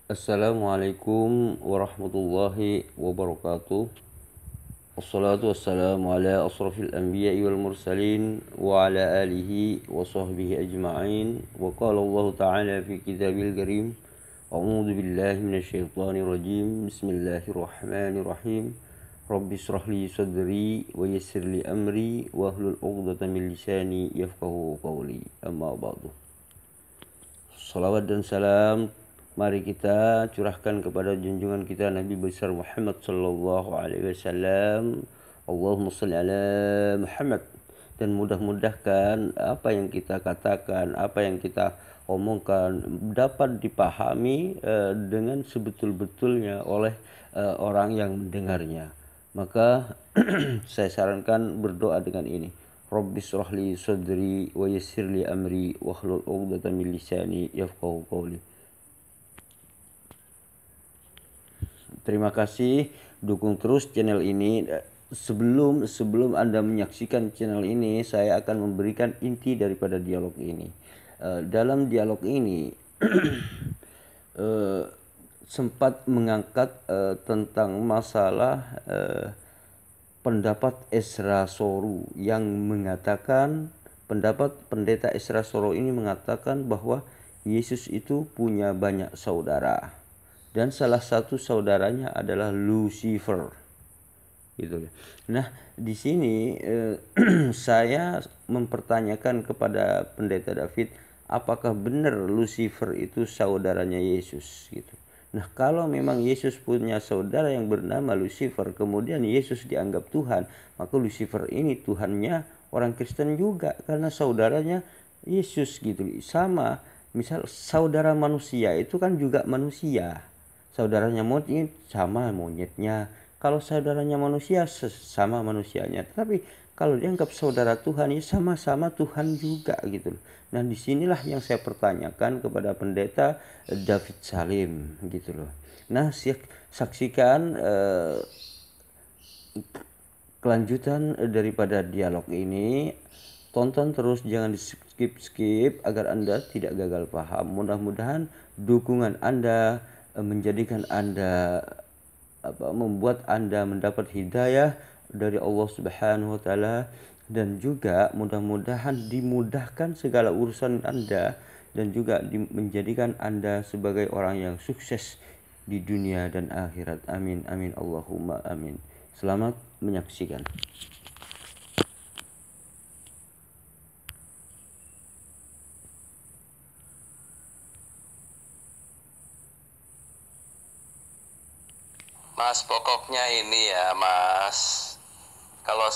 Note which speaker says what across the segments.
Speaker 1: Assalamualaikum warahmatullahi wabarakatuh. Wassalatu wassalamu ala asrafil anbiya'i wal mursalin wa ala alihi wa sahbihi ajma'in. Wa qala Allah ta'ala fi kitabil karim. A'udzu billahi minasyaitonir rajim. Bismillahirrahmanirrahim. Rabbi shrah li sadri wa yassir li amri wa hlul 'uqdatam min lisani yafqahu qawli. Amma ba'du. Salawat dan salam mari kita curahkan kepada junjungan kita Nabi besar Muhammad sallallahu alaihi wasallam. Allahumma shalli ala Muhammad. Dan mudah-mudahkan apa yang kita katakan, apa yang kita omongkan dapat dipahami dengan sebetul-betulnya oleh orang yang mendengarnya. Maka saya sarankan berdoa dengan ini. Rabbi shrah li sadri wa yassir li amri wahlul 'uqdatam min lisani yafqahu qawli. Terima kasih, dukung terus channel ini. Sebelum Anda menyaksikan channel ini, saya akan memberikan inti daripada dialog ini. Dalam dialog ini sempat mengangkat tentang masalah pendapat Esra Soru yang mengatakan, pendapat pendeta Esra Soru ini mengatakan bahwa Yesus itu punya banyak saudara dan salah satu saudaranya adalah Lucifer, gitu. Nah, di sini saya mempertanyakan kepada pendeta David, apakah benar Lucifer itu saudaranya Yesus, gitu. Nah, kalau memang Yesus punya saudara yang bernama Lucifer, kemudian Yesus dianggap Tuhan, maka Lucifer ini Tuhannya orang Kristen juga, karena saudaranya Yesus, gitu. Sama, misal saudara manusia itu kan juga manusia. Saudaranya monyet sama monyetnya. Kalau saudaranya manusia sama manusianya. Tapi kalau dianggap saudara Tuhan, ya sama-sama Tuhan juga, gitu. Nah, disinilah yang saya pertanyakan kepada pendeta David Salim, gitu loh. Nah, saksikan kelanjutan daripada dialog ini. Tonton terus, jangan di skip agar Anda tidak gagal paham. Mudah-mudahan dukungan Anda menjadikan Anda membuat Anda mendapat hidayah dari Allah Subhanahu wa taala, dan juga mudah-mudahan dimudahkan segala urusan Anda dan juga menjadikan Anda sebagai orang yang sukses di dunia dan akhirat. Amin amin Allahumma amin. Selamat menyaksikan.
Speaker 2: Mas, pokoknya ini ya Mas, kalau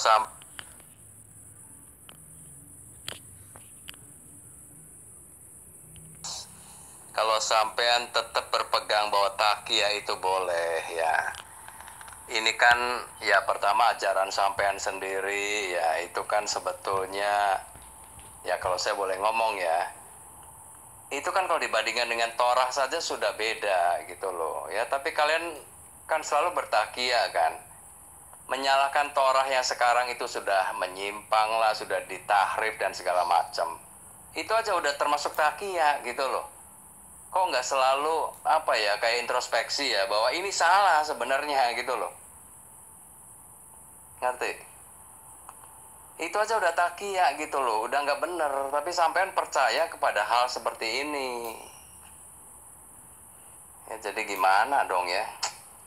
Speaker 2: sampean tetap berpegang bahwa takia itu boleh ya. Ini kan ya pertama ajaran sampean sendiri ya, itu kan sebetulnya ya kalau saya boleh ngomong ya, itu kan kalau dibandingkan dengan Torah saja sudah beda gitu loh ya. Tapi kalian kan selalu bertakia kan, menyalahkan Torah yang sekarang itu sudah menyimpang lah, sudah ditahrif dan segala macam. Itu aja udah termasuk takia gitu loh. Kok nggak selalu apa ya, kayak introspeksi ya, bahwa ini salah sebenarnya gitu loh. Ngerti? Itu aja udah takia gitu loh, udah nggak bener. Tapi sampean percaya kepada hal seperti ini. Ya jadi gimana dong ya?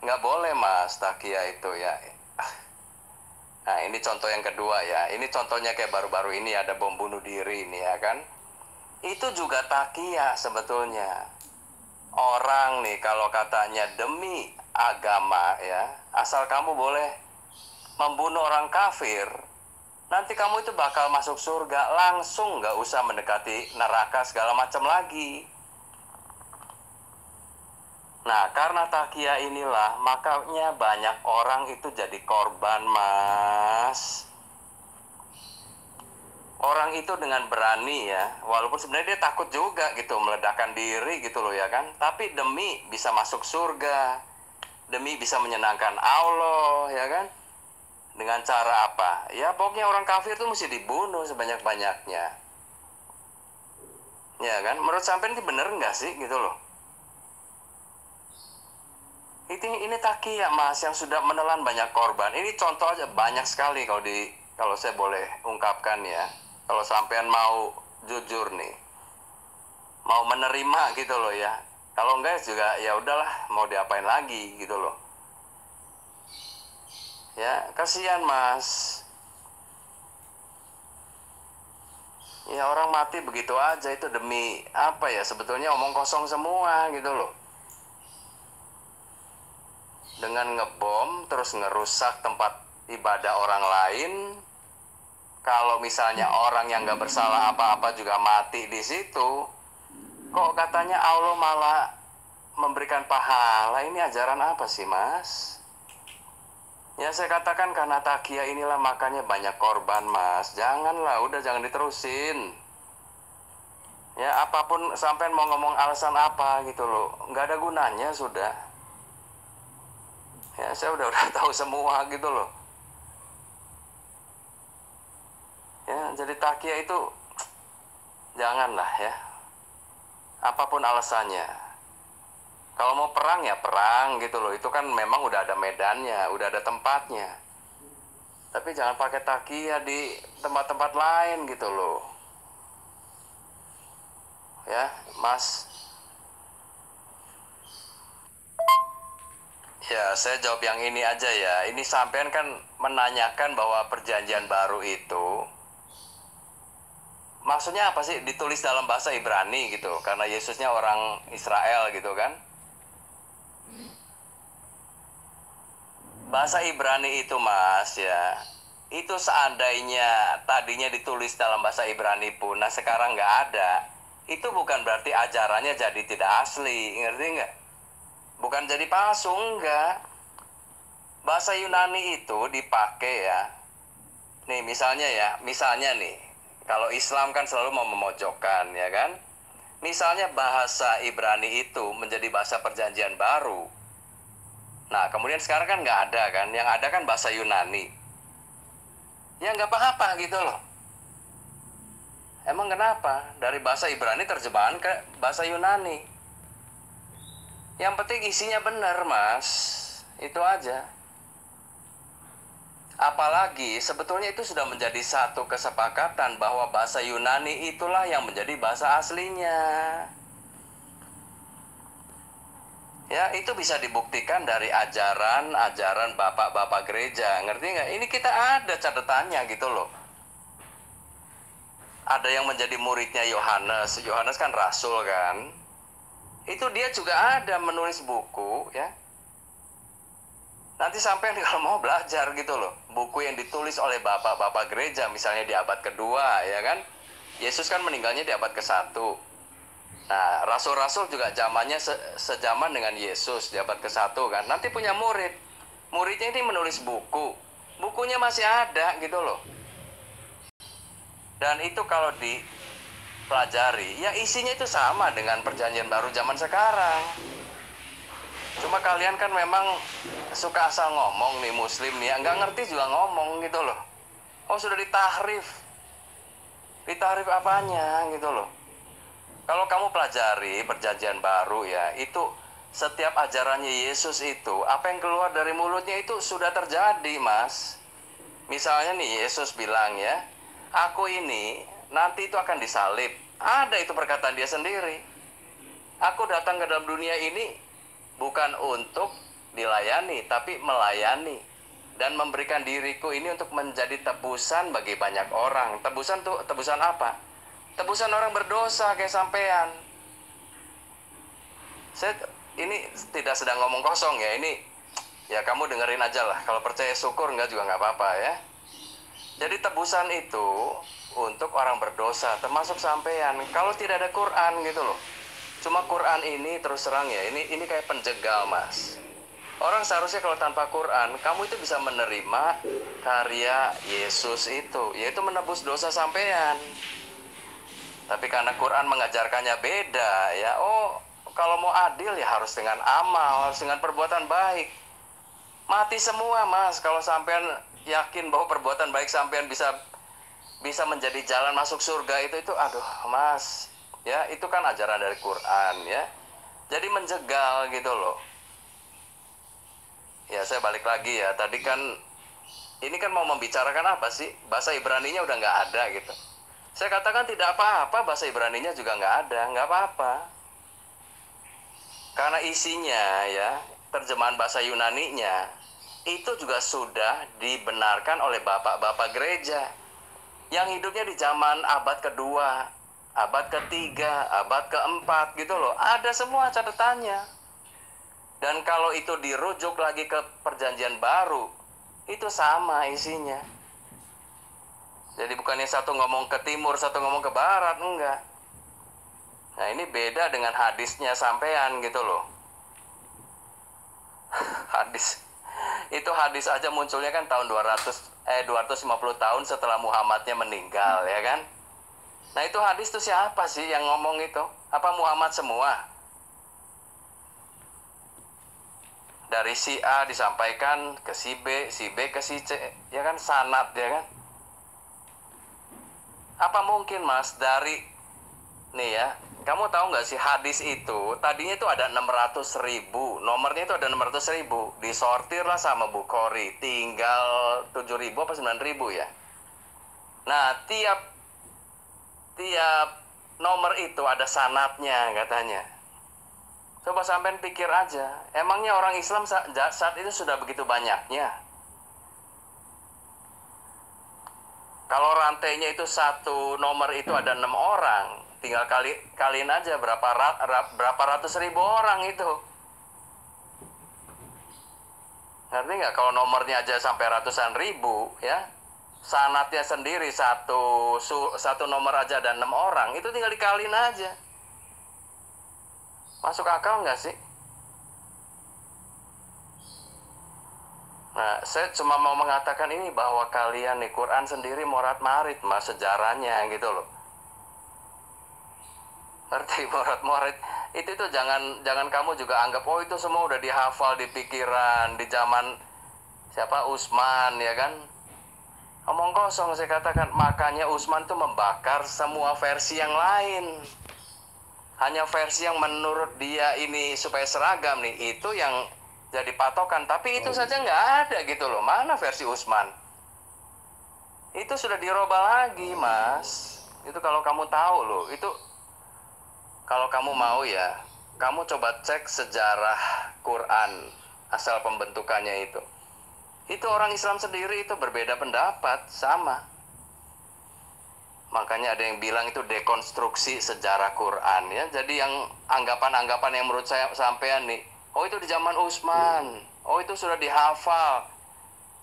Speaker 2: Nggak boleh Mas, takia itu ya. Nah ini contoh yang kedua ya. Ini contohnya kayak baru-baru ini ada bom bunuh diri ini ya kan. Itu juga takia sebetulnya. Orang nih kalau katanya demi agama ya, asal kamu boleh membunuh orang kafir, nanti kamu itu bakal masuk surga langsung, nggak usah mendekati neraka segala macam lagi. Nah, karena takia inilah, makanya banyak orang itu jadi korban, Mas. Orang itu dengan berani ya, walaupun sebenarnya dia takut juga gitu, meledakkan diri gitu loh ya kan. Tapi demi bisa masuk surga, demi bisa menyenangkan Allah ya kan. Dengan cara apa? Ya pokoknya orang kafir itu mesti dibunuh sebanyak-banyaknya. Ya kan, menurut sampean ini bener nggak sih gitu loh? Ini takia mas yang sudah menelan banyak korban. Ini contoh aja banyak sekali kalau saya boleh ungkapkan ya. Kalau sampean mau jujur nih, mau menerima gitu loh ya. Kalau enggak juga ya udahlah, mau diapain lagi gitu loh. Ya kasihan mas. Ya orang mati begitu aja itu demi apa ya? Sebetulnya omong kosong semua gitu loh. Dengan ngebom terus ngerusak tempat ibadah orang lain. Kalau misalnya orang yang nggak bersalah apa-apa juga mati di situ, kok katanya Allah malah memberikan pahala? Ini ajaran apa sih mas? Ya saya katakan karena takia inilah makanya banyak korban mas. Janganlah, udah jangan diterusin. Ya apapun sampai mau ngomong alasan apa gitu loh, nggak ada gunanya sudah. Ya saya udah tahu semua gitu loh. Ya jadi takia itu janganlah ya. Apapun alasannya. Kalau mau perang ya perang gitu loh. Itu kan memang udah ada medannya, udah ada tempatnya. Tapi jangan pakai takia di tempat-tempat lain gitu loh. Ya, Mas. Ya, saya jawab yang ini aja ya. Ini sampean kan menanyakan bahwa perjanjian baru itu maksudnya apa sih ditulis dalam bahasa Ibrani gitu, karena Yesusnya orang Israel gitu kan. Bahasa Ibrani itu mas ya, itu seandainya tadinya ditulis dalam bahasa Ibrani pun, nah sekarang nggak ada, itu bukan berarti ajarannya jadi tidak asli, ngerti nggak? Bukan jadi palsu, enggak. Bahasa Yunani itu dipakai ya. Nih misalnya nih, kalau Islam kan selalu mau memojokkan ya kan. Misalnya bahasa Ibrani itu menjadi bahasa perjanjian baru. Nah kemudian sekarang kan nggak ada kan, yang ada kan bahasa Yunani. Ya nggak apa-apa gitu loh. Emang kenapa? Dari bahasa Ibrani terjemahan ke bahasa Yunani. Yang penting isinya benar mas, itu aja. Apalagi sebetulnya itu sudah menjadi satu kesepakatan bahwa bahasa Yunani itulah yang menjadi bahasa aslinya. Ya itu bisa dibuktikan dari ajaran bapak-bapak gereja, ngerti nggak? Ini kita ada catatannya gitu loh. Ada yang menjadi muridnya Yohanes, Yohanes kan rasul kan. Itu dia juga ada menulis buku ya. Nanti sampai kalau mau belajar gitu loh, buku yang ditulis oleh bapak-bapak gereja misalnya di abad kedua ya kan. Yesus kan meninggalnya di abad ke-1. Nah rasul-rasul juga zamannya sejaman dengan Yesus di abad ke-1 kan. Nanti punya muridnya ini menulis bukunya masih ada gitu loh. Dan itu kalau dipelajari, ya isinya itu sama dengan perjanjian baru zaman sekarang. Cuma kalian kan memang suka asal ngomong nih muslim nih, nggak ngerti juga ngomong gitu loh. Oh sudah ditahrif apanya gitu loh. Kalau kamu pelajari perjanjian baru ya, itu setiap ajarannya Yesus itu, apa yang keluar dari mulutnya itu sudah terjadi mas. Misalnya nih Yesus bilang ya, aku ini nanti itu akan disalib. Ada itu perkataan dia sendiri. Aku datang ke dalam dunia ini bukan untuk dilayani, tapi melayani. Dan memberikan diriku ini untuk menjadi tebusan bagi banyak orang. Tebusan tuh, tebusan apa? Tebusan orang berdosa kayak sampean. Saya ini tidak sedang ngomong kosong ya. Ini ya kamu dengerin aja lah. Kalau percaya syukur, enggak juga nggak apa-apa ya. Jadi tebusan itu untuk orang berdosa, termasuk sampean. Kalau tidak ada Quran gitu loh. Cuma Quran ini terus terang ya, ini kayak penjegal mas. Orang seharusnya kalau tanpa Quran, kamu itu bisa menerima karya Yesus itu, yaitu menebus dosa sampean. Tapi karena Quran mengajarkannya beda ya, oh kalau mau adil ya harus dengan amal, harus dengan perbuatan baik. Mati semua mas, kalau sampean yakin bahwa perbuatan baik sampean bisa menjadi jalan masuk surga itu aduh mas. Ya, itu kan ajaran dari Quran ya. Jadi menjegal gitu loh. ya saya balik lagi ya. Tadi kan ini kan mau membicarakan apa sih? Bahasa Ibraninya udah nggak ada gitu. Saya katakan tidak apa-apa, bahasa Ibraninya juga nggak ada, nggak apa-apa. Karena isinya ya, terjemahan bahasa Yunaninya itu juga sudah dibenarkan oleh bapak-bapak gereja yang hidupnya di zaman abad kedua, abad ketiga, abad keempat gitu loh. Ada semua catatannya. Dan kalau itu dirujuk lagi ke perjanjian baru, itu sama isinya. Jadi bukannya satu ngomong ke timur, satu ngomong ke barat, enggak. Nah ini beda dengan hadisnya sampean gitu loh. Hadis. Itu hadis aja munculnya kan tahun 250 tahun setelah Muhammadnya meninggal, ya kan? Nah itu hadis tuh siapa sih yang ngomong itu? Apa Muhammad semua? Dari si A disampaikan ke si B ke si C, ya kan, sanad, ya kan? Apa mungkin mas dari, nih ya, kamu tahu nggak sih hadis itu, tadinya itu ada 600.000, nomornya itu ada 600.000, disortir lah sama Bukhari, tinggal 7.000 apa 9.000 ya. Nah, tiap nomor itu ada sanadnya katanya. Coba sampean pikir aja, emangnya orang Islam saat itu sudah begitu banyaknya? Kalau rantainya itu satu nomor itu ada 6 orang, tinggal kaliin aja berapa ratus ribu orang itu. Ngerti nggak? Kalau nomornya aja sampai ratusan ribu, ya, sanatnya sendiri satu nomor aja ada 6 orang, itu tinggal dikaliin aja. Masuk akal nggak sih? Nah, saya cuma mau mengatakan ini bahwa kalian nih, Quran sendiri morat-marit mas sejarahnya gitu loh. Ngerti morat-marit? Itu tuh jangan kamu juga anggap oh itu semua udah dihafal di pikiran di zaman siapa Utsman, ya kan? Omong kosong saya katakan, makanya Utsman tuh membakar semua versi yang lain. Hanya versi yang menurut dia ini supaya seragam nih, itu yang jadi patokan. Tapi itu saja nggak ada gitu loh. Mana versi Utsman? Itu sudah dirubah lagi mas. Itu kalau kamu tahu loh. Itu kalau kamu mau ya, kamu coba cek sejarah Quran asal pembentukannya itu. Itu orang Islam sendiri itu berbeda pendapat sama. Makanya ada yang bilang itu dekonstruksi sejarah Quran ya. Jadi yang anggapan-anggapan yang menurut saya sampean nih, oh itu di zaman Utsman, oh itu sudah dihafal,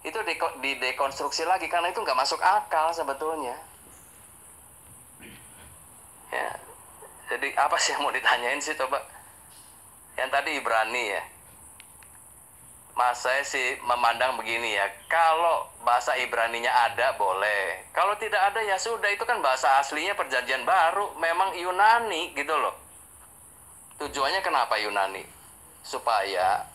Speaker 2: itu didekonstruksi lagi karena itu nggak masuk akal sebetulnya. Ya, jadi apa sih yang mau ditanyain sih coba? Yang tadi Ibrani ya. Mas saya sih memandang begini ya, kalau bahasa Ibraninya ada boleh, kalau tidak ada ya sudah, itu kan bahasa aslinya perjanjian baru, memang Yunani gitu loh. Tujuannya kenapa Yunani? Supaya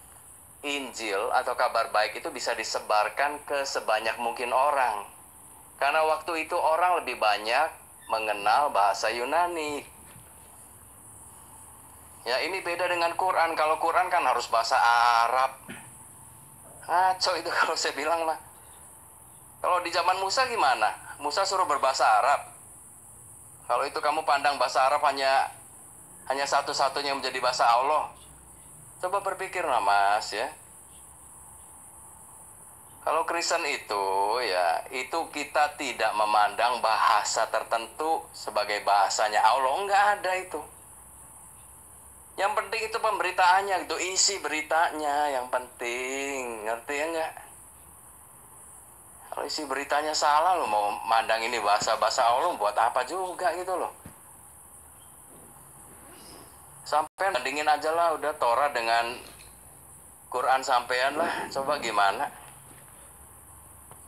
Speaker 2: Injil atau kabar baik itu bisa disebarkan ke sebanyak mungkin orang. Karena waktu itu orang lebih banyak mengenal bahasa Yunani. Ya ini beda dengan Quran, kalau Quran kan harus bahasa Arab. Ngaco itu kalau saya bilang mah. Kalau di zaman Musa gimana? Musa suruh berbahasa Arab. Kalau itu kamu pandang bahasa Arab hanya satu-satunya yang menjadi bahasa Allah. Coba berpikir lah mas ya. Kalau Kristen itu ya, itu kita tidak memandang bahasa tertentu sebagai bahasanya Allah. Enggak ada itu. Yang penting itu pemberitaannya, itu isi beritanya yang penting, ngerti ya enggak? Kalau isi beritanya salah, lo mau mandang ini bahasa Allah buat apa juga gitu loh. Sampai bandingin aja lah, udah Torah dengan Quran sampean lah, coba gimana?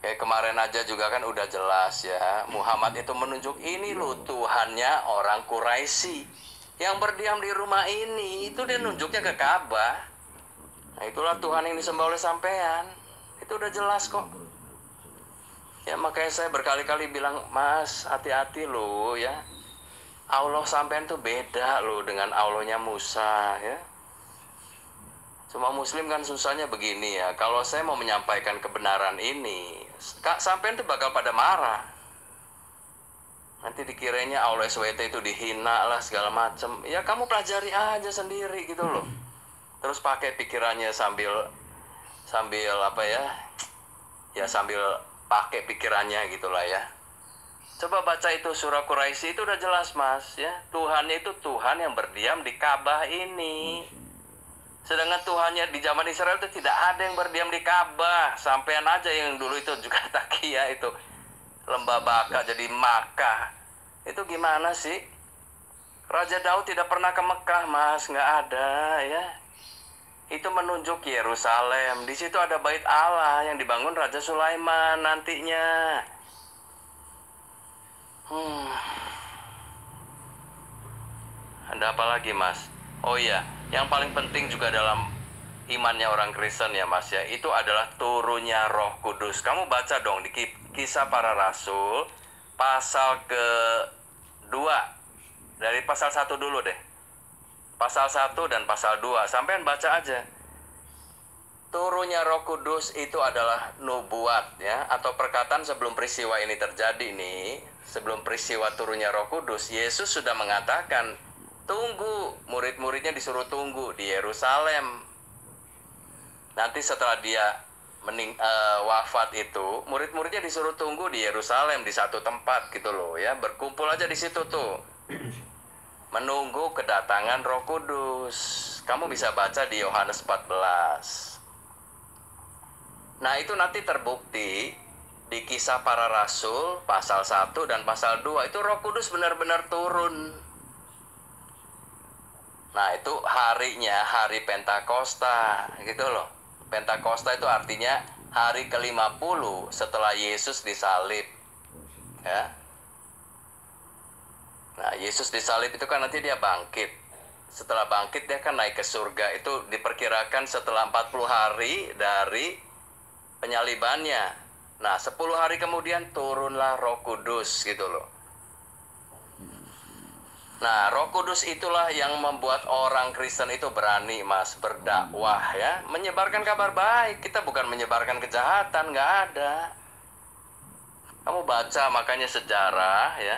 Speaker 2: Kayak kemarin aja juga kan udah jelas ya, Muhammad itu menunjuk ini loh Tuhannya orang Quraisy. Yang berdiam di rumah ini, itu dia nunjuknya ke Ka'bah. Nah itulah Tuhan yang disembah oleh sampean. Itu udah jelas kok. Ya makanya saya berkali-kali bilang, mas hati-hati loh ya. Allah sampean tuh beda loh dengan Allahnya Musa ya. Semua muslim kan susahnya begini ya. Kalau saya mau menyampaikan kebenaran ini, sampean tuh bakal pada marah. Nanti dikiranya Allah SWT itu dihina lah segala macem. Ya kamu pelajari aja sendiri gitu loh. Terus pakai pikirannya sambil apa ya? Ya sambil pakai pikirannya gitulah ya. Coba baca itu surah Quraisy, itu udah jelas mas ya. Tuhan itu Tuhan yang berdiam di Ka'bah ini. Sedangkan Tuhannya di zaman Israel itu tidak ada yang berdiam di Ka'bah. Sampean aja yang dulu itu juga takia itu lembah Baka jadi Makkah. Itu gimana sih? Raja Daud tidak pernah ke Mekah mas, nggak ada ya. Itu menunjuk Yerusalem. Di situ ada bait Allah yang dibangun Raja Sulaiman nantinya. Ada apa lagi mas? Oh iya, yang paling penting juga dalam imannya orang Kristen ya mas ya, itu adalah turunnya Roh Kudus. Kamu baca dong di Kisah Para Rasul pasal ke-2. Dari pasal 1 dulu deh. Pasal 1 dan pasal 2. Sampean baca aja. Turunnya Roh Kudus itu adalah nubuat ya, atau perkataan sebelum peristiwa ini terjadi nih. Sebelum peristiwa turunnya Roh Kudus, Yesus sudah mengatakan, tunggu, murid-muridnya disuruh tunggu di Yerusalem. Nanti setelah dia wafat itu, murid-muridnya disuruh tunggu di Yerusalem di satu tempat gitu loh ya, berkumpul aja di situ tuh, menunggu kedatangan Roh Kudus. Kamu bisa baca di Yohanes 14. Nah itu nanti terbukti di Kisah Para Rasul pasal 1 dan pasal 2 itu Roh Kudus benar-benar turun. Nah itu harinya hari Pentakosta gitu loh. Pentakosta itu artinya hari ke-50 setelah Yesus disalib ya. Nah Yesus disalib itu kan nanti dia bangkit. Setelah bangkit dia kan naik ke surga. Itu diperkirakan setelah 40 hari dari penyalibannya. Nah 10 hari kemudian turunlah Roh Kudus gitu loh. Nah, Roh Kudus itulah yang membuat orang Kristen itu berani, mas, berdakwah ya, menyebarkan kabar baik. Kita bukan menyebarkan kejahatan, nggak ada. Kamu baca makanya sejarah ya,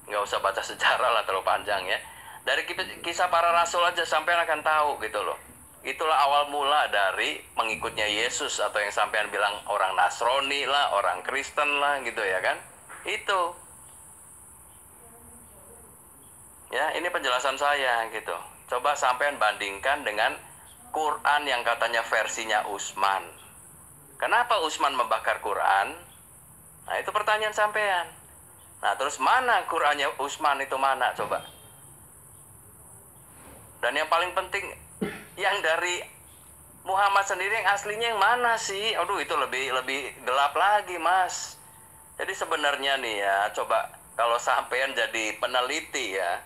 Speaker 2: nggak usah baca sejarah lah terlalu panjang ya. Dari Kisah Para Rasul aja sampean akan tahu gitu loh. Itulah awal mula dari pengikutnya Yesus, atau yang sampean bilang orang Nasrani lah, orang Kristen lah gitu ya kan. Itu. Ya, ini penjelasan saya gitu. Coba sampean bandingkan dengan Quran yang katanya versinya Utsman. Kenapa Utsman membakar Quran? Nah, itu pertanyaan sampean. Nah, terus mana Qurannya Utsman itu mana? Coba. Dan yang paling penting, yang dari Muhammad sendiri yang aslinya yang mana sih? Aduh, itu lebih gelap lagi, mas. Jadi sebenarnya nih ya, coba kalau sampean jadi peneliti ya,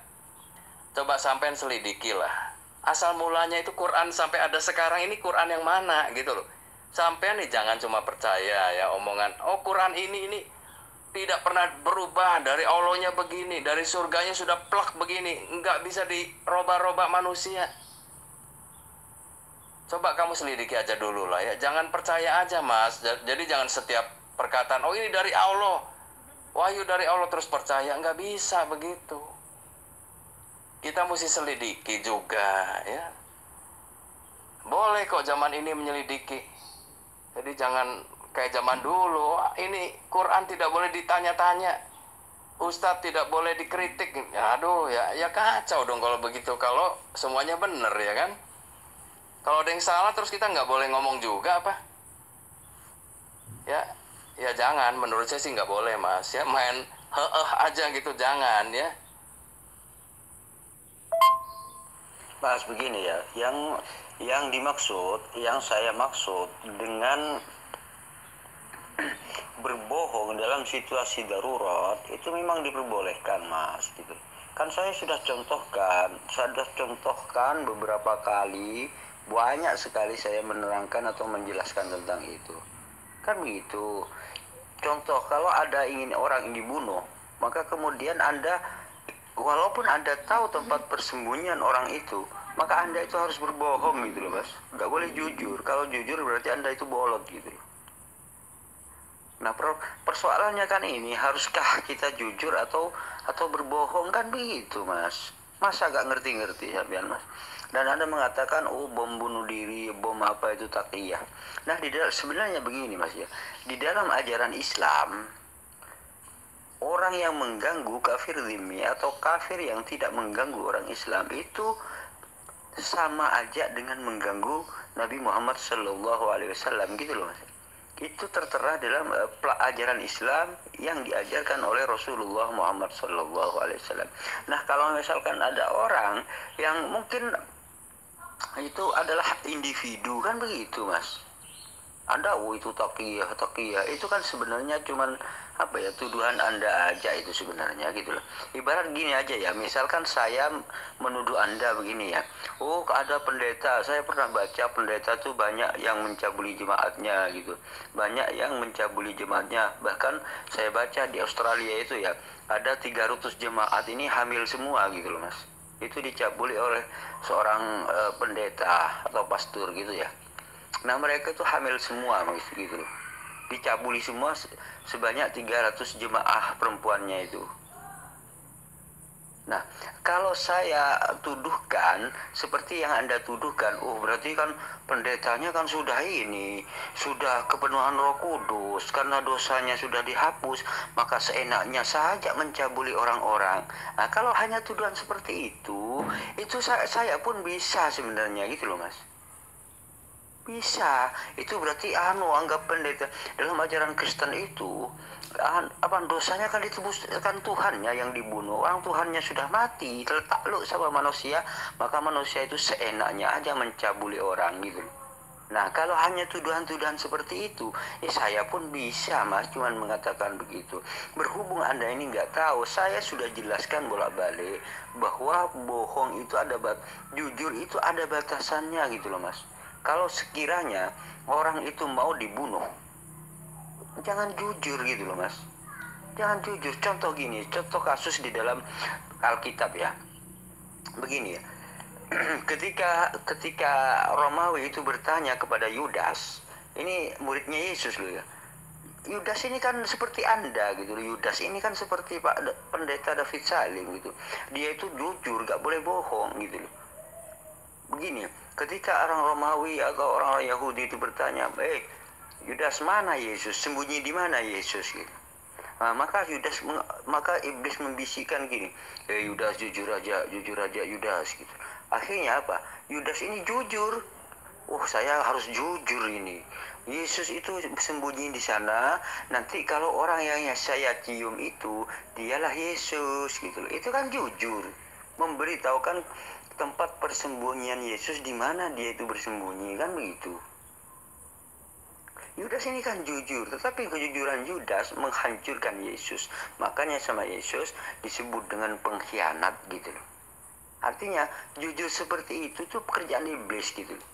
Speaker 2: coba sampean selidiki lah. Asal mulanya itu Quran sampai ada sekarang ini Quran yang mana gitu loh. Sampean nih jangan cuma percaya ya omongan, oh Quran ini tidak pernah berubah, dari Allahnya begini, dari surganya sudah plak begini, nggak bisa dirobah-robah manusia. Coba kamu selidiki aja dulu lah ya, jangan percaya aja mas. Jadi jangan setiap perkataan, oh ini dari Allah, wahyu dari Allah terus percaya, nggak bisa begitu. Kita mesti selidiki juga ya. Boleh kok zaman ini menyelidiki. Jadi jangan kayak zaman dulu. Ini Quran tidak boleh ditanya-tanya. Ustadz tidak boleh dikritik. Aduh ya kacau dong kalau begitu. Kalau semuanya benar ya kan. Kalau ada yang salah terus kita nggak boleh ngomong juga apa? Ya jangan. Menurut saya sih nggak boleh mas. Ya main aja gitu jangan ya.
Speaker 1: Mas begini ya, yang dimaksud, yang saya maksud dengan berbohong dalam situasi darurat itu memang diperbolehkan mas gitu. Kan saya sudah contohkan beberapa kali, banyak sekali saya menerangkan atau menjelaskan tentang itu. Kan begitu. Contoh, kalau ada ingin orang dibunuh, maka kemudian Anda
Speaker 3: walaupun Anda tahu tempat persembunyian orang itu, maka Anda itu harus berbohong gitu loh Mas. Nggak boleh jujur. Kalau jujur berarti Anda itu bolot gitu loh. Nah, persoalannya kan ini, haruskah kita jujur atau berbohong, kan begitu Mas. Masa gak ngerti-ngerti sampean Mas. Dan Anda mengatakan, oh bom bunuh diri, bom apa itu taqiyah. Nah, sebenarnya begini Mas ya. Di dalam ajaran Islam, orang yang mengganggu kafir zimmi atau kafir yang tidak mengganggu orang Islam itu sama aja dengan mengganggu Nabi Muhammad Shallallahu Alaihi Wasallam gitu loh Mas. Itu tertera dalam ajaran Islam yang diajarkan oleh Rasulullah Muhammad Sallallahu Alaihi Wasallam. Nah, kalau misalkan ada orang yang mungkin itu adalah individu, kan begitu Mas. Anda, oh itu taqiyah, itu kan sebenarnya cuman apa ya, tuduhan Anda aja itu sebenarnya gitu loh. Ibarat gini aja ya, misalkan saya menuduh Anda begini ya, oh ada pendeta, saya pernah baca pendeta tuh banyak yang mencabuli jemaatnya gitu, banyak yang mencabuli jemaatnya. Bahkan saya baca di Australia itu ya, ada 300 jemaat ini hamil semua gitu loh Mas. Itu dicabuli oleh seorang pendeta atau pastor gitu ya. Nah, mereka itu hamil semua gitu. Dicabuli semua sebanyak 300 jemaah perempuannya itu. Nah, kalau saya tuduhkan seperti yang Anda tuduhkan, oh berarti kan pendetanya kan sudah kepenuhan Roh Kudus, karena dosanya sudah dihapus, maka seenaknya saja mencabuli orang-orang. Nah, kalau hanya tuduhan seperti itu saya pun bisa sebenarnya gitu loh Mas. Bisa. Itu berarti anggap pendeta dalam ajaran Kristen itu dosanya kan ditebus kan Tuhannya yang dibunuh. Orang Tuhannya sudah mati, tertakluk sama manusia, maka manusia itu seenaknya aja mencabuli orang gitu. Nah, kalau hanya tuduhan-tuduhan seperti itu, saya pun bisa Mas, cuman mengatakan begitu. Berhubung Anda ini nggak tahu, saya sudah jelaskan bolak-balik bahwa bohong itu jujur itu ada batasannya gitu loh Mas. Kalau sekiranya orang itu mau dibunuh, jangan jujur gitu loh Mas. Jangan jujur. Contoh gini, contoh kasus di dalam Alkitab ya. Begini ya. ketika Romawi itu bertanya kepada Yudas, ini muridnya Yesus loh ya. Yudas ini kan seperti Anda gitu loh. Yudas ini kan seperti Pak Pendeta David Salim gitu. Dia itu jujur, gak boleh bohong gitu loh. Begini, ketika orang Romawi atau orang Yahudi itu bertanya, Yudas, mana Yesus? Sembunyi di mana Yesus? Gitu. Nah, maka iblis membisikkan gini, Yudas jujur aja Yudas gitu. Akhirnya apa? Yudas ini jujur. Oh, saya harus jujur ini. Yesus itu sembunyi di sana. Nanti kalau orang yang saya cium itu, dialah Yesus gitu. Itu kan jujur. Memberitahukan tempat persembunyian Yesus, di mana dia itu bersembunyi, kan begitu. Yudas ini kan jujur, tetapi kejujuran Yudas menghancurkan Yesus. Makanya sama Yesus disebut dengan pengkhianat gitu loh. Artinya jujur seperti itu tuh pekerjaan iblis gitu loh.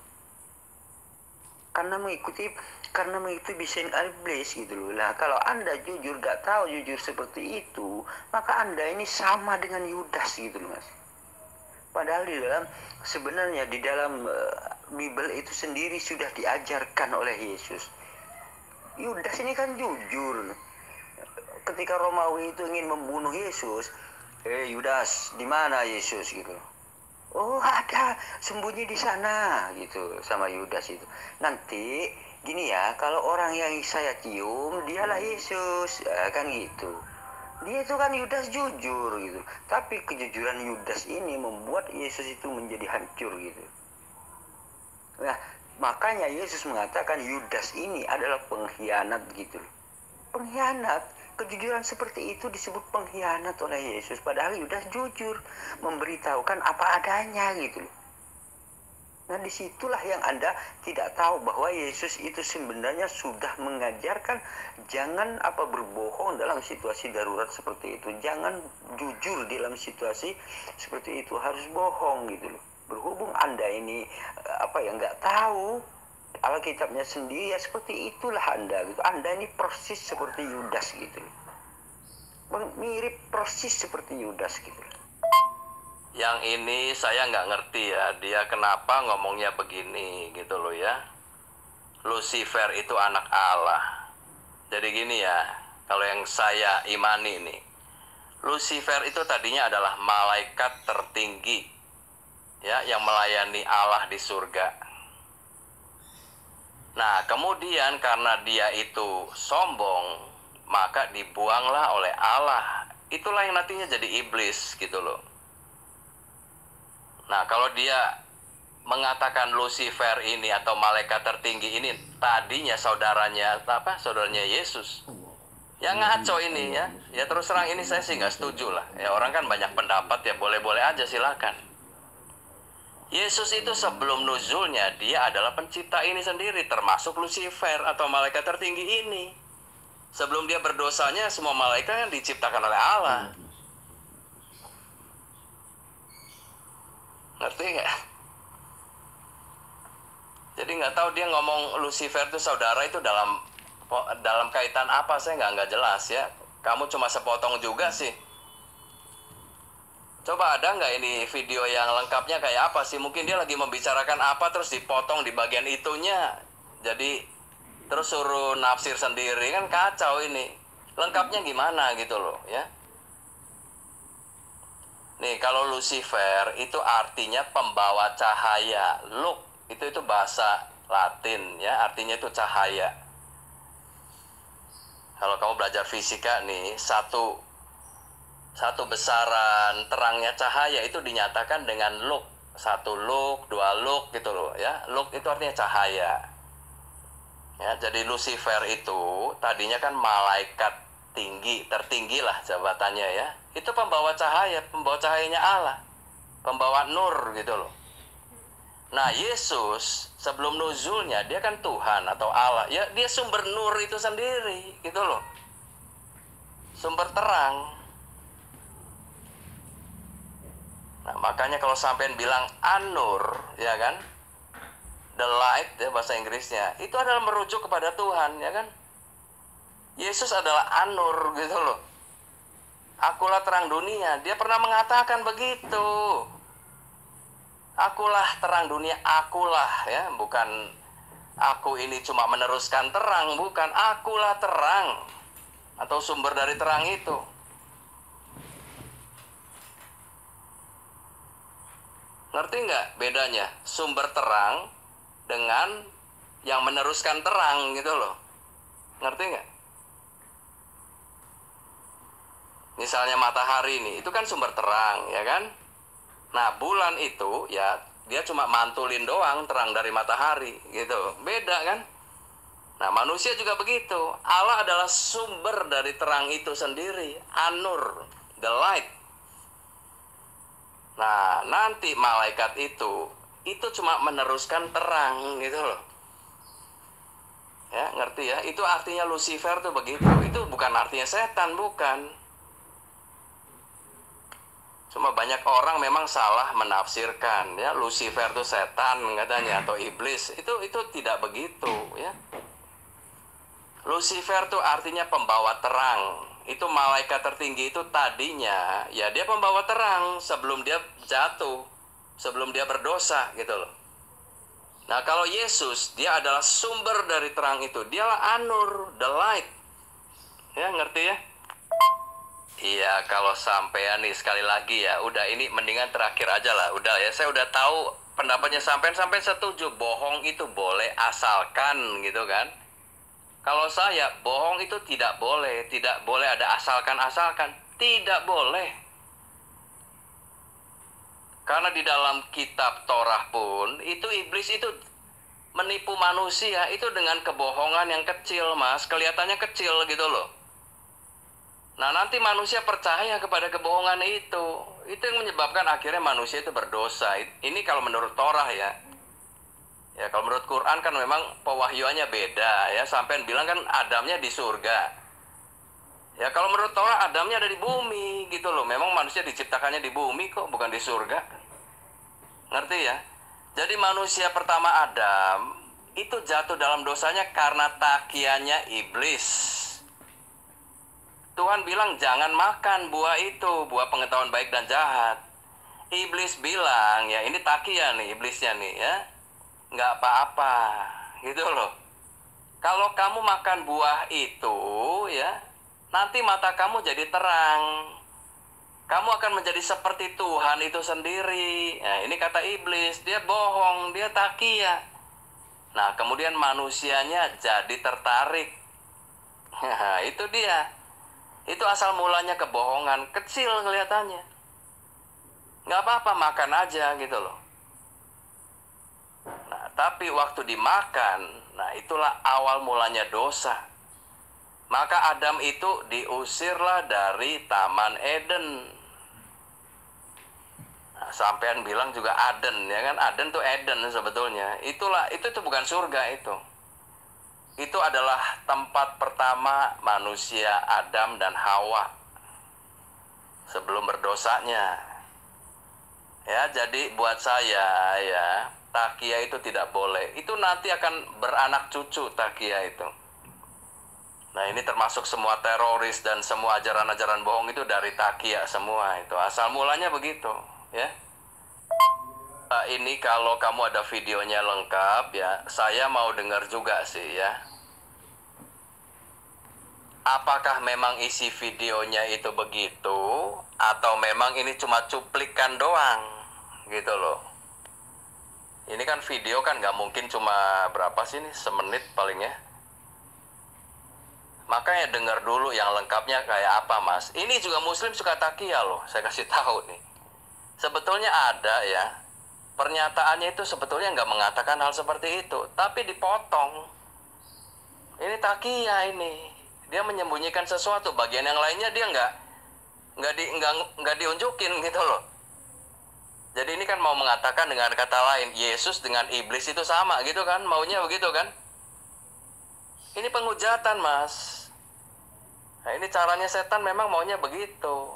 Speaker 3: Karena mengikuti bisin iblis gitu loh. Nah, kalau Anda jujur gak tahu jujur seperti itu, maka Anda ini sama dengan Yudas gitu loh Mas. Padahal sebenarnya di dalam Bible itu sendiri sudah diajarkan oleh Yesus. Yudas ini kan jujur. Ketika Romawi itu ingin membunuh Yesus, Yudas, di mana Yesus gitu. Oh, ada, sembunyi di sana gitu sama Yudas itu. Nanti gini ya, kalau orang yang saya cium dialah Yesus, kan gitu. Dia itu kan Yudas jujur gitu. Tapi kejujuran Yudas ini membuat Yesus itu menjadi hancur gitu. Nah, makanya Yesus mengatakan Yudas ini adalah pengkhianat gitu. Pengkhianat. Kejujuran seperti itu disebut pengkhianat oleh Yesus. Padahal Yudas jujur, memberitahukan apa adanya gitu. Nah, disitulah yang Anda tidak tahu bahwa Yesus itu sebenarnya sudah mengajarkan jangan berbohong dalam situasi darurat seperti itu. Jangan jujur dalam situasi seperti itu, harus bohong gitu loh. Berhubung Anda ini nggak tahu Alkitabnya sendiri, ya seperti itulah Anda gitu. Anda ini persis seperti Yudas gitu loh. Mirip persis seperti Yudas gitu loh.
Speaker 2: Yang ini saya nggak ngerti ya, dia kenapa ngomongnya begini gitu loh ya. Lucifer itu anak Allah. Jadi gini ya, kalau yang saya imani nih, Lucifer itu tadinya adalah malaikat tertinggi ya, yang melayani Allah di surga. Nah, kemudian karena dia itu sombong, maka dibuanglah oleh Allah. Itulah yang nantinya jadi iblis gitu loh. Nah, kalau dia mengatakan Lucifer ini atau malaikat tertinggi ini tadinya saudaranya Yesus. Ya ngaco ini ya. Ya terus terang ini saya sih nggak setuju lah. Ya orang kan banyak pendapat ya, boleh-boleh aja silakan. Yesus itu sebelum nuzulnya dia adalah pencipta ini sendiri, termasuk Lucifer atau malaikat tertinggi ini. Sebelum dia berdosanya semua malaikat yang diciptakan oleh Allah. Ngerti nggak? Jadi nggak tahu dia ngomong Lucifer itu saudara itu dalam kaitan apa, saya nggak jelas ya. Kamu cuma sepotong juga sih. Coba ada nggak ini video yang lengkapnya kayak apa sih? Mungkin dia lagi membicarakan apa terus dipotong di bagian itunya. Jadi terus suruh nafsir sendiri, kan kacau ini. Lengkapnya gimana gitu loh ya. Nih kalau Lucifer itu artinya pembawa cahaya. Itu bahasa Latin ya, artinya itu cahaya. Kalau kamu belajar fisika nih, satu besaran terangnya cahaya itu dinyatakan dengan lux. 1 lux, 2 lux gitu loh ya. Lux itu artinya cahaya. Ya, jadi Lucifer itu tadinya kan malaikat tertinggi lah jabatannya ya. Itu pembawa cahayanya Allah. Pembawa nur gitu loh. Nah, Yesus sebelum nuzulnya dia kan Tuhan atau Allah. Ya, dia sumber nur itu sendiri gitu loh. Sumber terang. Nah, makanya kalau sampean bilang An-Nur, ya kan? The light ya bahasa Inggrisnya. Itu adalah merujuk kepada Tuhan, ya kan? Yesus adalah An-Nur gitu loh. Akulah terang dunia. Dia pernah mengatakan begitu. Akulah terang dunia, akulah ya, bukan aku ini cuma meneruskan terang, bukan, akulah terang atau sumber dari terang itu. Ngerti nggak bedanya sumber terang dengan yang meneruskan terang gitu loh? Ngerti nggak? Misalnya matahari nih, itu kan sumber terang, ya kan? Nah, bulan itu ya dia cuma mantulin doang terang dari matahari gitu. Beda kan? Nah, manusia juga begitu. Allah adalah sumber dari terang itu sendiri, An-Nur, the light. Nah, nanti malaikat itu cuma meneruskan terang gitu loh. Ya, ngerti ya? Itu artinya Lucifer tuh begitu. Itu bukan artinya setan, bukan. Cuma banyak orang memang salah menafsirkan ya, Lucifer itu setan katanya atau iblis. Itu tidak begitu ya. Lucifer itu artinya pembawa terang. Itu malaikat tertinggi itu tadinya ya dia pembawa terang sebelum dia jatuh, sebelum dia berdosa gitu loh. Nah, kalau Yesus dia adalah sumber dari terang itu. Dialah An-Nur, the light. Ya, ngerti ya? Iya, kalau sampean nih sekali lagi ya, udah ini mendingan terakhir aja lah. Udah ya, saya udah tahu pendapatnya sampean setuju bohong itu boleh asalkan gitu kan. Kalau saya bohong itu tidak boleh ada asalkan, tidak boleh. Karena di dalam kitab Torah pun itu iblis itu menipu manusia itu dengan kebohongan yang kecil, Mas. Kelihatannya kecil gitu loh. Nah, nanti manusia percaya kepada kebohongan itu. Itu yang menyebabkan akhirnya manusia itu berdosa. Ini kalau menurut Torah ya. Ya, kalau menurut Quran kan memang pewahyuannya beda ya. Sampean bilang kan Adamnya di surga. Ya, kalau menurut Torah Adamnya ada di bumi gitu loh. Memang manusia diciptakannya di bumi kok, bukan di surga. Ngerti ya? Jadi manusia pertama Adam itu jatuh dalam dosanya karena takiannya iblis. Tuhan bilang jangan makan buah itu, buah pengetahuan baik dan jahat. Iblis bilang, ya ini takia nih iblisnya nih ya, nggak apa-apa gitu loh. Kalau kamu makan buah itu ya, nanti mata kamu jadi terang. Kamu akan menjadi seperti Tuhan itu sendiri. Nah, ini kata iblis, dia bohong, dia takia. Nah, kemudian manusianya jadi tertarik. Nah, itu dia. Itu asal mulanya kebohongan, kecil kelihatannya. Nggak apa-apa, makan aja gitu loh. Nah, tapi waktu dimakan, nah itulah awal mulanya dosa. Maka Adam itu diusirlah dari Taman Eden. Nah, sampean bilang juga Aden, ya kan? Aden tuh Eden sebetulnya. Itulah, itu tuh bukan surga itu. Itu adalah tempat pertama manusia Adam dan Hawa sebelum berdosanya. Ya, jadi buat saya ya, takia itu tidak boleh. Itu nanti akan beranak cucu takia itu. Nah, ini termasuk semua teroris dan semua ajaran-ajaran bohong itu dari takia semua itu. Asal mulanya begitu, ya. Ini kalau kamu ada videonya lengkap ya, saya mau dengar juga sih ya. Apakah memang isi videonya itu begitu atau memang ini cuma cuplikan doang gitu loh. Ini kan video kan nggak mungkin cuma berapa sih nih, semenit paling ya. Makanya dengar dulu yang lengkapnya kayak apa mas. Ini juga muslim suka takia loh, saya kasih tahu nih. Sebetulnya ada ya, pernyataannya itu sebetulnya nggak mengatakan hal seperti itu, tapi dipotong. Ini takia ini. Dia menyembunyikan sesuatu, bagian yang lainnya dia nggak diunjukin gitu loh. Jadi ini kan mau mengatakan dengan kata lain, Yesus dengan iblis itu sama gitu kan, maunya begitu kan? Ini penghujatan mas. Nah ini caranya setan memang maunya begitu.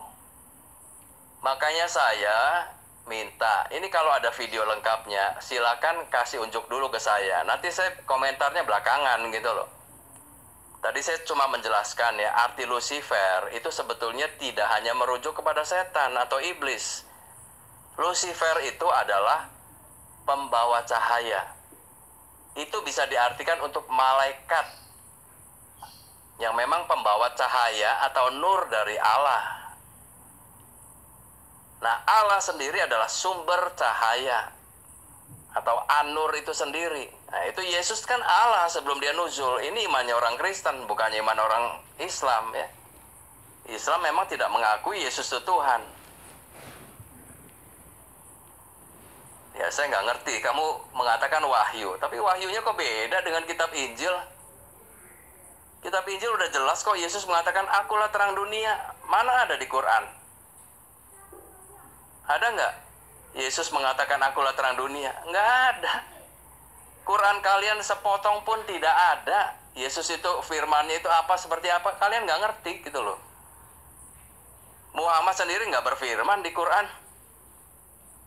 Speaker 2: Makanya saya minta, ini kalau ada video lengkapnya, silakan kasih unjuk dulu ke saya. Nanti saya komentarnya belakangan gitu loh. Tadi saya cuma menjelaskan ya, arti Lucifer itu sebetulnya tidak hanya merujuk kepada setan atau iblis. Lucifer itu adalah pembawa cahaya. Itu bisa diartikan untuk malaikat yang memang pembawa cahaya atau nur dari Allah. Nah, Allah sendiri adalah sumber cahaya atau An-Nur itu sendiri. Nah, itu Yesus kan Allah sebelum dia nuzul. Ini imannya orang Kristen, bukan iman orang Islam ya. Islam memang tidak mengakui Yesus itu Tuhan. Ya, saya nggak ngerti. Kamu mengatakan wahyu, tapi wahyunya kok beda dengan kitab Injil? Kitab Injil udah jelas kok Yesus mengatakan, akulah terang dunia. Mana ada di Quran? Ada nggak? Yesus mengatakan akulah terang dunia. Nggak ada. Quran kalian sepotong pun tidak ada. Yesus itu firmannya itu apa, seperti apa, kalian nggak ngerti gitu loh. Muhammad sendiri nggak berfirman di Quran.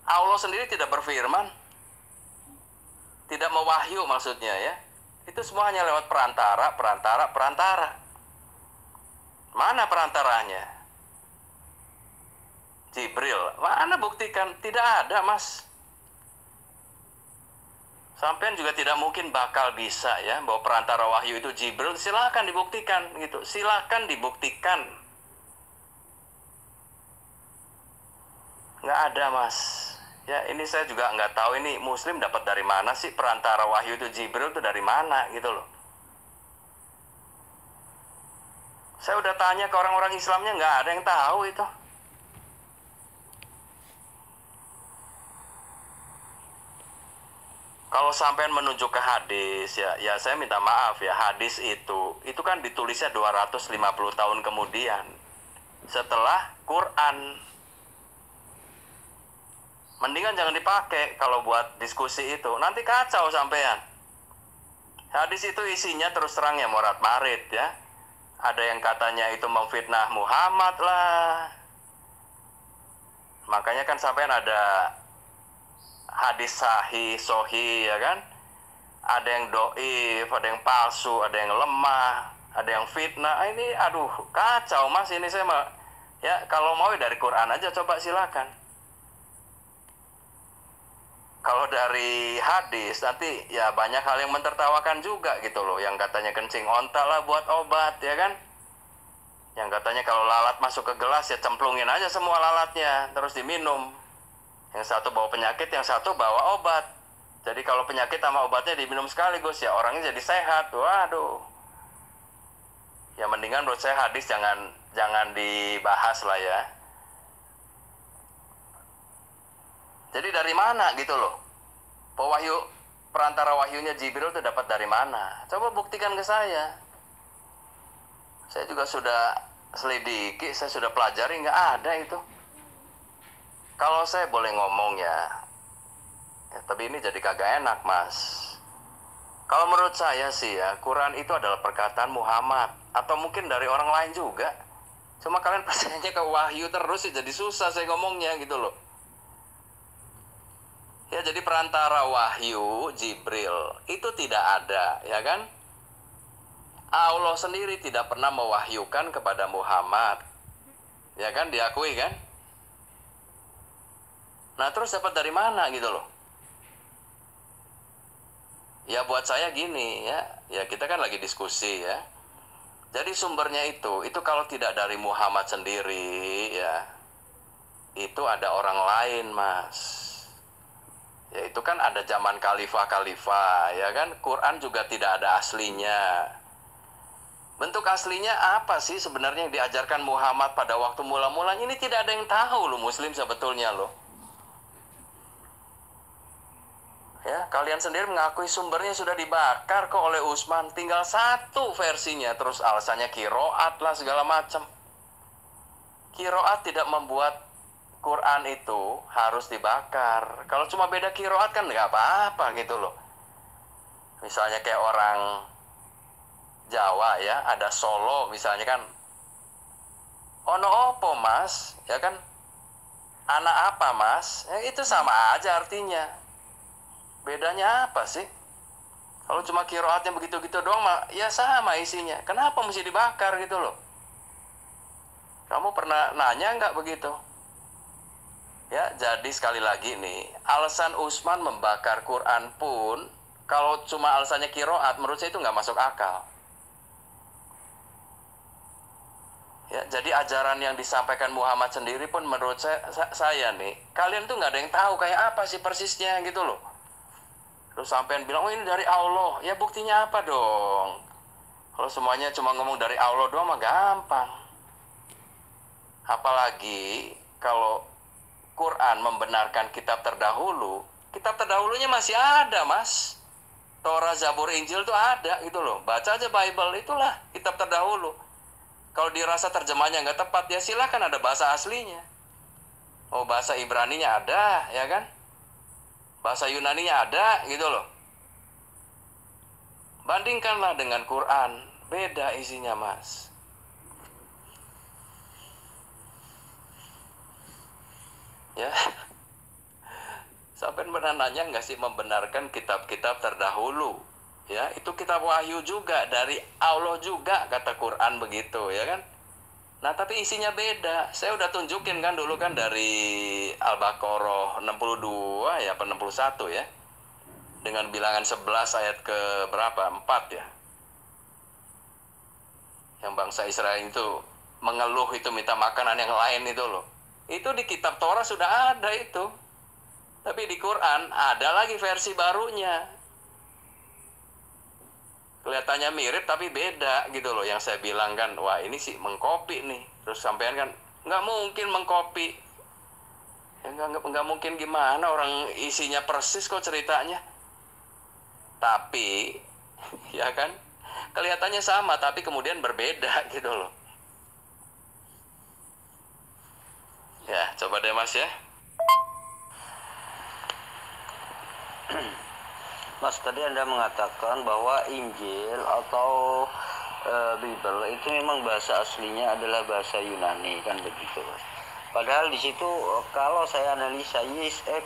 Speaker 2: Allah sendiri tidak berfirman. Tidak mewahyu maksudnya ya. Itu semua hanya lewat perantara. Mana perantaranya? Jibril, mana buktikan? Tidak ada mas. Sampean juga tidak mungkin bakal bisa ya bahwa perantara wahyu itu Jibril. Silakan dibuktikan gitu. Silakan dibuktikan. Nggak ada mas. Ya ini saya juga nggak tahu ini muslim dapat dari mana sih perantara wahyu itu Jibril itu dari mana gitu loh. Saya udah tanya ke orang-orang Islamnya nggak ada yang tahu itu. Kalau sampean menunjuk ke hadis ya saya minta maaf ya, hadis itu kan ditulisnya 250 tahun kemudian setelah Quran. Mendingan jangan dipakai kalau buat diskusi itu, nanti kacau sampean. Hadis itu isinya terus terang ya morat marit ya. Ada yang katanya itu memfitnah Muhammad lah. Makanya kan sampean ada hadis sahih, sohi ya kan. Ada yang doif, ada yang palsu, ada yang lemah, ada yang fitnah. Ini aduh kacau mas, ini saya mah ya kalau mau dari Quran aja coba silakan. Kalau dari hadis nanti ya banyak hal yang mentertawakan juga gitu loh. Yang katanya kencing onta lah buat obat, ya kan? Yang katanya kalau lalat masuk ke gelas ya cemplungin aja semua lalatnya terus diminum. Yang satu bawa penyakit, yang satu bawa obat. Jadi kalau penyakit sama obatnya diminum sekaligus ya orangnya jadi sehat. Waduh. Ya mendingan menurut saya hadis jangan dibahas lah ya. Jadi dari mana gitu loh? Perantara wahyunya Jibril itu dapat dari mana? Coba buktikan ke saya. Saya juga sudah selidiki, saya sudah pelajari, nggak ada itu. Kalau saya boleh ngomong ya, tapi ini jadi kagak enak mas. Kalau menurut saya sih ya, Quran itu adalah perkataan Muhammad. Atau mungkin dari orang lain juga. Cuma kalian percayanya ke wahyu terus sih, jadi susah saya ngomongnya gitu loh. Ya jadi perantara wahyu Jibril itu tidak ada, ya kan? Allah sendiri tidak pernah mewahyukan kepada Muhammad. Ya kan, diakui kan? Nah terus dapat dari mana gitu loh? Ya buat saya gini ya, ya kita kan lagi diskusi ya. Jadi sumbernya itu kalau tidak dari Muhammad sendiri ya, itu ada orang lain mas. Ya itu kan ada zaman khalifah-khalifah, ya kan? Quran juga tidak ada aslinya. Bentuk aslinya apa sih sebenarnya yang diajarkan Muhammad pada waktu mula-mulanya? Ini tidak ada yang tahu loh muslim sebetulnya loh. Ya, kalian sendiri mengakui sumbernya sudah dibakar kok oleh Utsman. Tinggal satu versinya, terus alasannya kiroat lah segala macam. Kiroat tidak membuat Quran itu harus dibakar. Kalau cuma beda kiroat kan nggak apa-apa gitu loh. Misalnya kayak orang Jawa ya, ada Solo misalnya kan. Ono opo mas, ya kan? Anak apa mas? Ya, itu sama aja artinya. Bedanya apa sih? Kalau cuma kiroatnya begitu-gitu doang, ya sama isinya. Kenapa mesti dibakar gitu loh? Kamu pernah nanya nggak begitu? Ya, jadi sekali lagi nih, alasan Utsman membakar Quran pun, kalau cuma alasannya kiroat, menurut saya itu nggak masuk akal. Ya, jadi ajaran yang disampaikan Muhammad sendiri pun menurut saya nih, kalian tuh nggak ada yang tahu kayak apa sih persisnya gitu loh. Terus sampean bilang, oh ini dari Allah, ya buktinya apa dong? Kalau semuanya cuma ngomong dari Allah doang mah gampang. Apalagi kalau Quran membenarkan kitab terdahulunya masih ada mas. Torah, Zabur, Injil tuh ada gitu loh. Baca aja Bible, itulah kitab terdahulu. Kalau dirasa terjemahnya nggak tepat, ya silakan ada bahasa aslinya. Oh bahasa Ibraninya ada, ya kan? Bahasa Yunaninya ada gitu loh. Bandingkanlah dengan Quran, beda isinya mas. Ya, sampai pernah nanya nggak sih membenarkan kitab-kitab terdahulu? Ya, itu kitab wahyu juga, dari Allah juga, kata Quran begitu, ya kan? Nah, tapi isinya beda. Saya udah tunjukin kan dulu kan dari Al-Baqarah 62 ya, apa 61 ya. Dengan bilangan 11 ayat ke berapa? 4 ya. Yang bangsa Israel itu mengeluh itu minta makanan yang lain itu loh. Itu di kitab Torah sudah ada itu. Tapi di Quran ada lagi versi barunya. Kelihatannya mirip tapi beda gitu loh. Yang saya bilang kan, wah ini sih mengkopi nih. Terus sampean kan, nggak mungkin mengkopi. Ya, nggak mungkin gimana, orang isinya persis kok ceritanya. Tapi, ya kan, kelihatannya sama tapi kemudian berbeda gitu loh. Ya, coba deh mas ya.
Speaker 3: Mas, tadi Anda mengatakan bahwa Injil atau Bible itu memang bahasa aslinya adalah bahasa Yunani, kan begitu, Mas. Padahal di situ kalau saya analisa,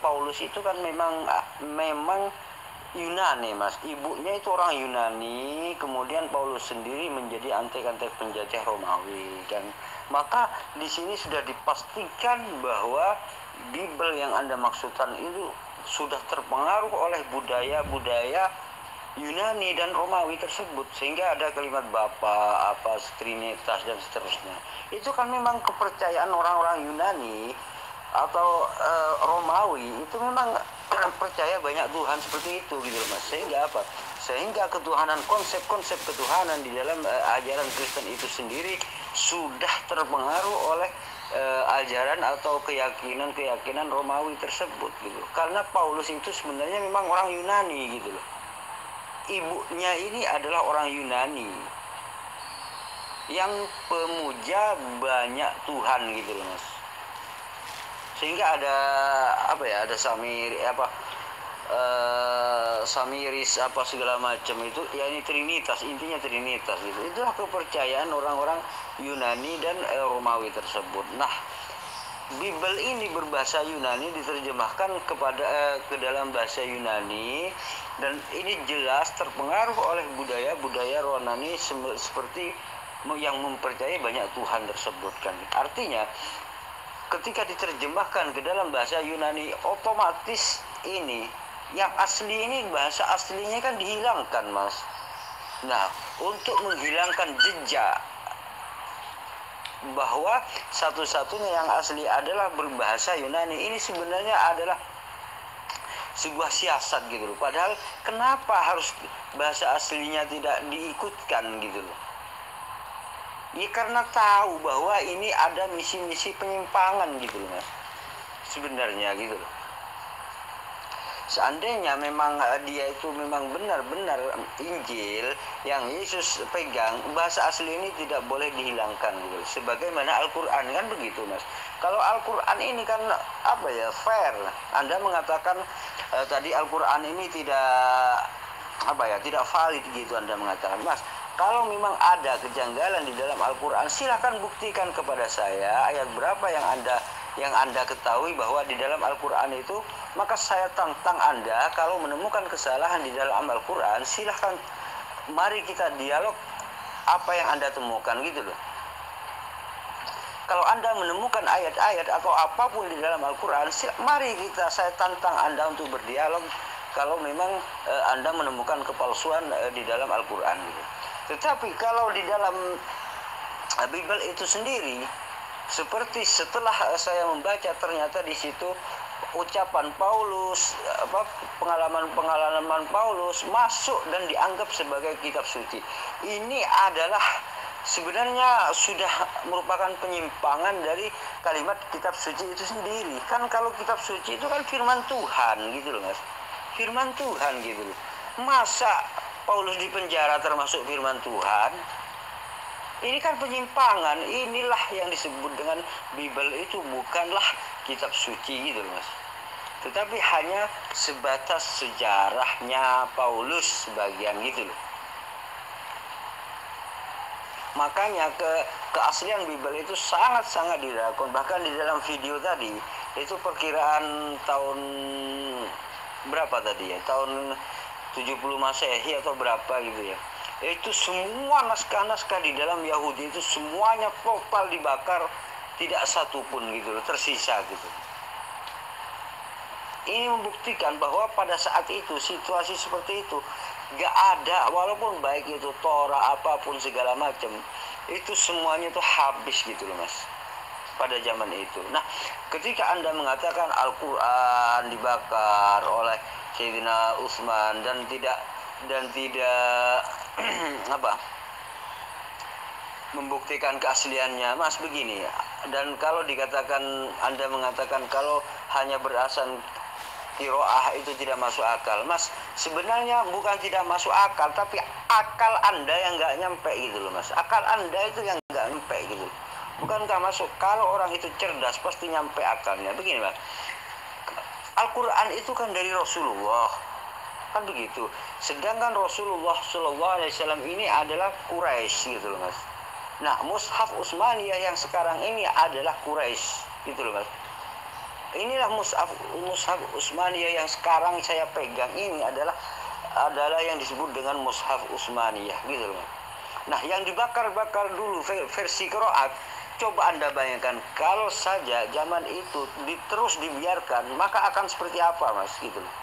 Speaker 3: Paulus itu kan memang Yunani, Mas. Ibunya itu orang Yunani, kemudian Paulus sendiri menjadi antek-antek penjajah Romawi, dan maka di sini sudah dipastikan bahwa Bible yang Anda maksudkan itu sudah terpengaruh oleh budaya-budaya Yunani dan Romawi tersebut, sehingga ada kalimat Bapa, apa, Trinitas dan seterusnya. Itu kan memang kepercayaan orang-orang Yunani atau Romawi, itu memang percaya banyak Tuhan seperti itu gitu loh Mas. Sehingga apa? Sehingga ketuhanan, konsep-konsep ketuhanan di dalam ajaran Kristen itu sendiri sudah terpengaruh oleh ajaran atau keyakinan Romawi tersebut gitu. Karena Paulus itu sebenarnya memang orang Yunani gitu loh. Ibunya ini adalah orang Yunani yang pemuja banyak Tuhan gitu loh Mas. Sehingga ada apa ya, ada Samiris apa segala macam itu, ya ini Trinitas, intinya Trinitas gitu. Itulah kepercayaan orang-orang Yunani dan Romawi tersebut. Nah, Bible ini berbahasa Yunani diterjemahkan ke dalam bahasa Yunani, dan ini jelas terpengaruh oleh budaya-budaya Yunani seperti yang mempercayai banyak Tuhan tersebut kan. Artinya ketika diterjemahkan ke dalam bahasa Yunani, otomatis ini yang asli ini, bahasa aslinya kan dihilangkan Mas. Nah, untuk menghilangkan jejak bahwa satu-satunya yang asli adalah berbahasa Yunani, ini sebenarnya adalah sebuah siasat gitu loh. Padahal kenapa harus bahasa aslinya tidak diikutkan gitu loh? Ya karena tahu bahwa ini ada misi-misi penyimpangan gitu loh Mas. Sebenarnya gitu loh. Seandainya memang dia itu memang benar-benar Injil yang Yesus pegang, bahasa asli ini tidak boleh dihilangkan gitu. Sebagaimana Al-Qur'an kan begitu Mas. Kalau Al-Qur'an ini kan apa ya, fair. Anda mengatakan tadi Al-Qur'an ini tidak valid gitu Anda mengatakan. Mas, kalau memang ada kejanggalan di dalam Al-Qur'an, silahkan buktikan kepada saya ayat berapa yang anda ketahui bahwa di dalam Al-Qur'an itu, maka saya tantang Anda kalau menemukan kesalahan di dalam Al-Qur'an, silahkan mari kita dialog apa yang Anda temukan gitu loh. Kalau Anda menemukan ayat-ayat atau apapun di dalam Al-Qur'an, mari saya tantang Anda untuk berdialog kalau memang Anda menemukan kepalsuan di dalam Al-Qur'an gitu. Tetapi kalau di dalam Bible itu sendiri, seperti setelah saya membaca, ternyata di situ ucapan Paulus, pengalaman Paulus masuk dan dianggap sebagai kitab suci. Ini adalah sebenarnya sudah merupakan penyimpangan dari kalimat kitab suci itu sendiri. Kan kalau kitab suci itu kan firman Tuhan gitu loh Mas. Firman Tuhan gitu loh. Masa Paulus di penjara termasuk firman Tuhan? Ini kan penyimpangan. Inilah yang disebut dengan Bible itu bukanlah kitab suci gitu Mas. Tetapi hanya sebatas sejarahnya Paulus sebagian gitu loh. Makanya keaslian Bible itu sangat-sangat diragukan. Bahkan di dalam video tadi itu perkiraan tahun berapa tadi ya? Tahun 70 Masehi atau berapa gitu ya. Itu semua naskah-naskah di dalam Yahudi itu semuanya total dibakar, tidak satu pun gitu loh tersisa gitu. Ini membuktikan bahwa pada saat itu situasi seperti itu gak ada, walaupun baik itu Torah apapun segala macam, itu semuanya itu habis gitu loh Mas pada zaman itu. Nah, ketika Anda mengatakan Al-Qur'an dibakar oleh Sayyidina Utsman dan tidak membuktikan keasliannya, Mas, begini ya. Dan kalau dikatakan, Anda mengatakan kalau hanya berasal qiraah itu tidak masuk akal, Mas, sebenarnya bukan tidak masuk akal, tapi akal Anda yang nggak nyampe gitu loh Mas. Akal Anda itu yang nggak nyampe gitu. Bukankah masuk? Kalau orang itu cerdas pasti nyampe akalnya. Begini Mas, Al-Quran itu kan dari Rasulullah, kan begitu. Sedangkan Rasulullah SAW ini adalah Quraisy gitu loh Mas. Nah, Mushaf Utsmaniyah yang sekarang ini adalah Quraisy gitu loh Mas. Inilah Mushaf Utsmaniyah yang sekarang saya pegang ini adalah yang disebut dengan Mushaf Utsmaniyah gitu loh Mas. Nah, yang dibakar-bakar dulu versi qiraat Coba Anda bayangkan kalau saja zaman itu terus dibiarkan, maka akan seperti apa, Mas, gitu loh.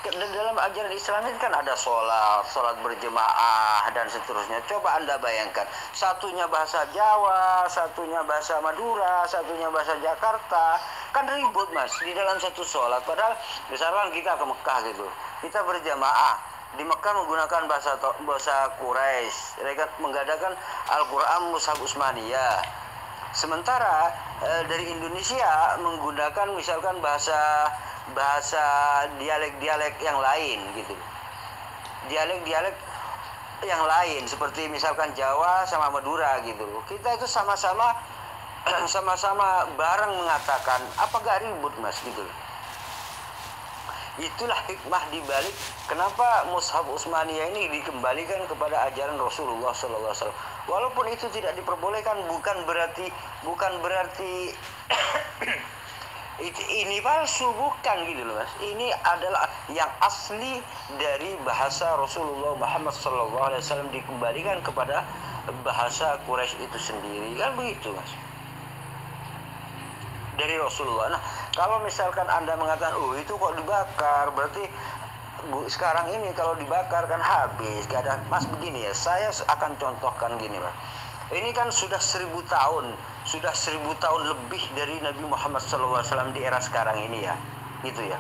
Speaker 3: Dan dalam ajaran Islam ini kan ada sholat berjemaah dan seterusnya. Coba Anda bayangkan, satunya bahasa Jawa, satunya bahasa Madura, satunya bahasa Jakarta, kan ribut, Mas, di dalam satu sholat. Padahal misalkan kita ke Mekah gitu, kita berjamaah di Mekah menggunakan bahasa Quraisy, mereka mengadakan Al-Quran Mushaf Utsmaniyah. Sementara dari Indonesia menggunakan misalkan bahasa dialek-dialek yang lain gitu. Dialek-dialek yang lain seperti misalkan Jawa sama Madura gitu. Kita itu sama-sama bareng mengatakan, apa gak ribut, Mas, gitu. Itulah hikmah dibalik kenapa Mushaf Utsmaniyah ini dikembalikan kepada ajaran Rasulullah SAW. Walaupun itu tidak diperbolehkan, bukan berarti ini palsu, bukan gitu loh, Mas. Ini adalah yang asli dari bahasa Rasulullah Muhammad SAW dikembalikan kepada bahasa Quraisy itu sendiri, kan begitu, Mas, dari Rasulullah. Nah, kalau misalkan Anda mengatakan, oh itu kok dibakar, berarti sekarang ini kalau dibakar kan habis, gak ada. Mas, begini ya, saya akan contohkan gini, Mas. Ini kan sudah 1000 tahun, sudah 1000 tahun lebih dari Nabi Muhammad SAW di era sekarang ini ya, gitu ya.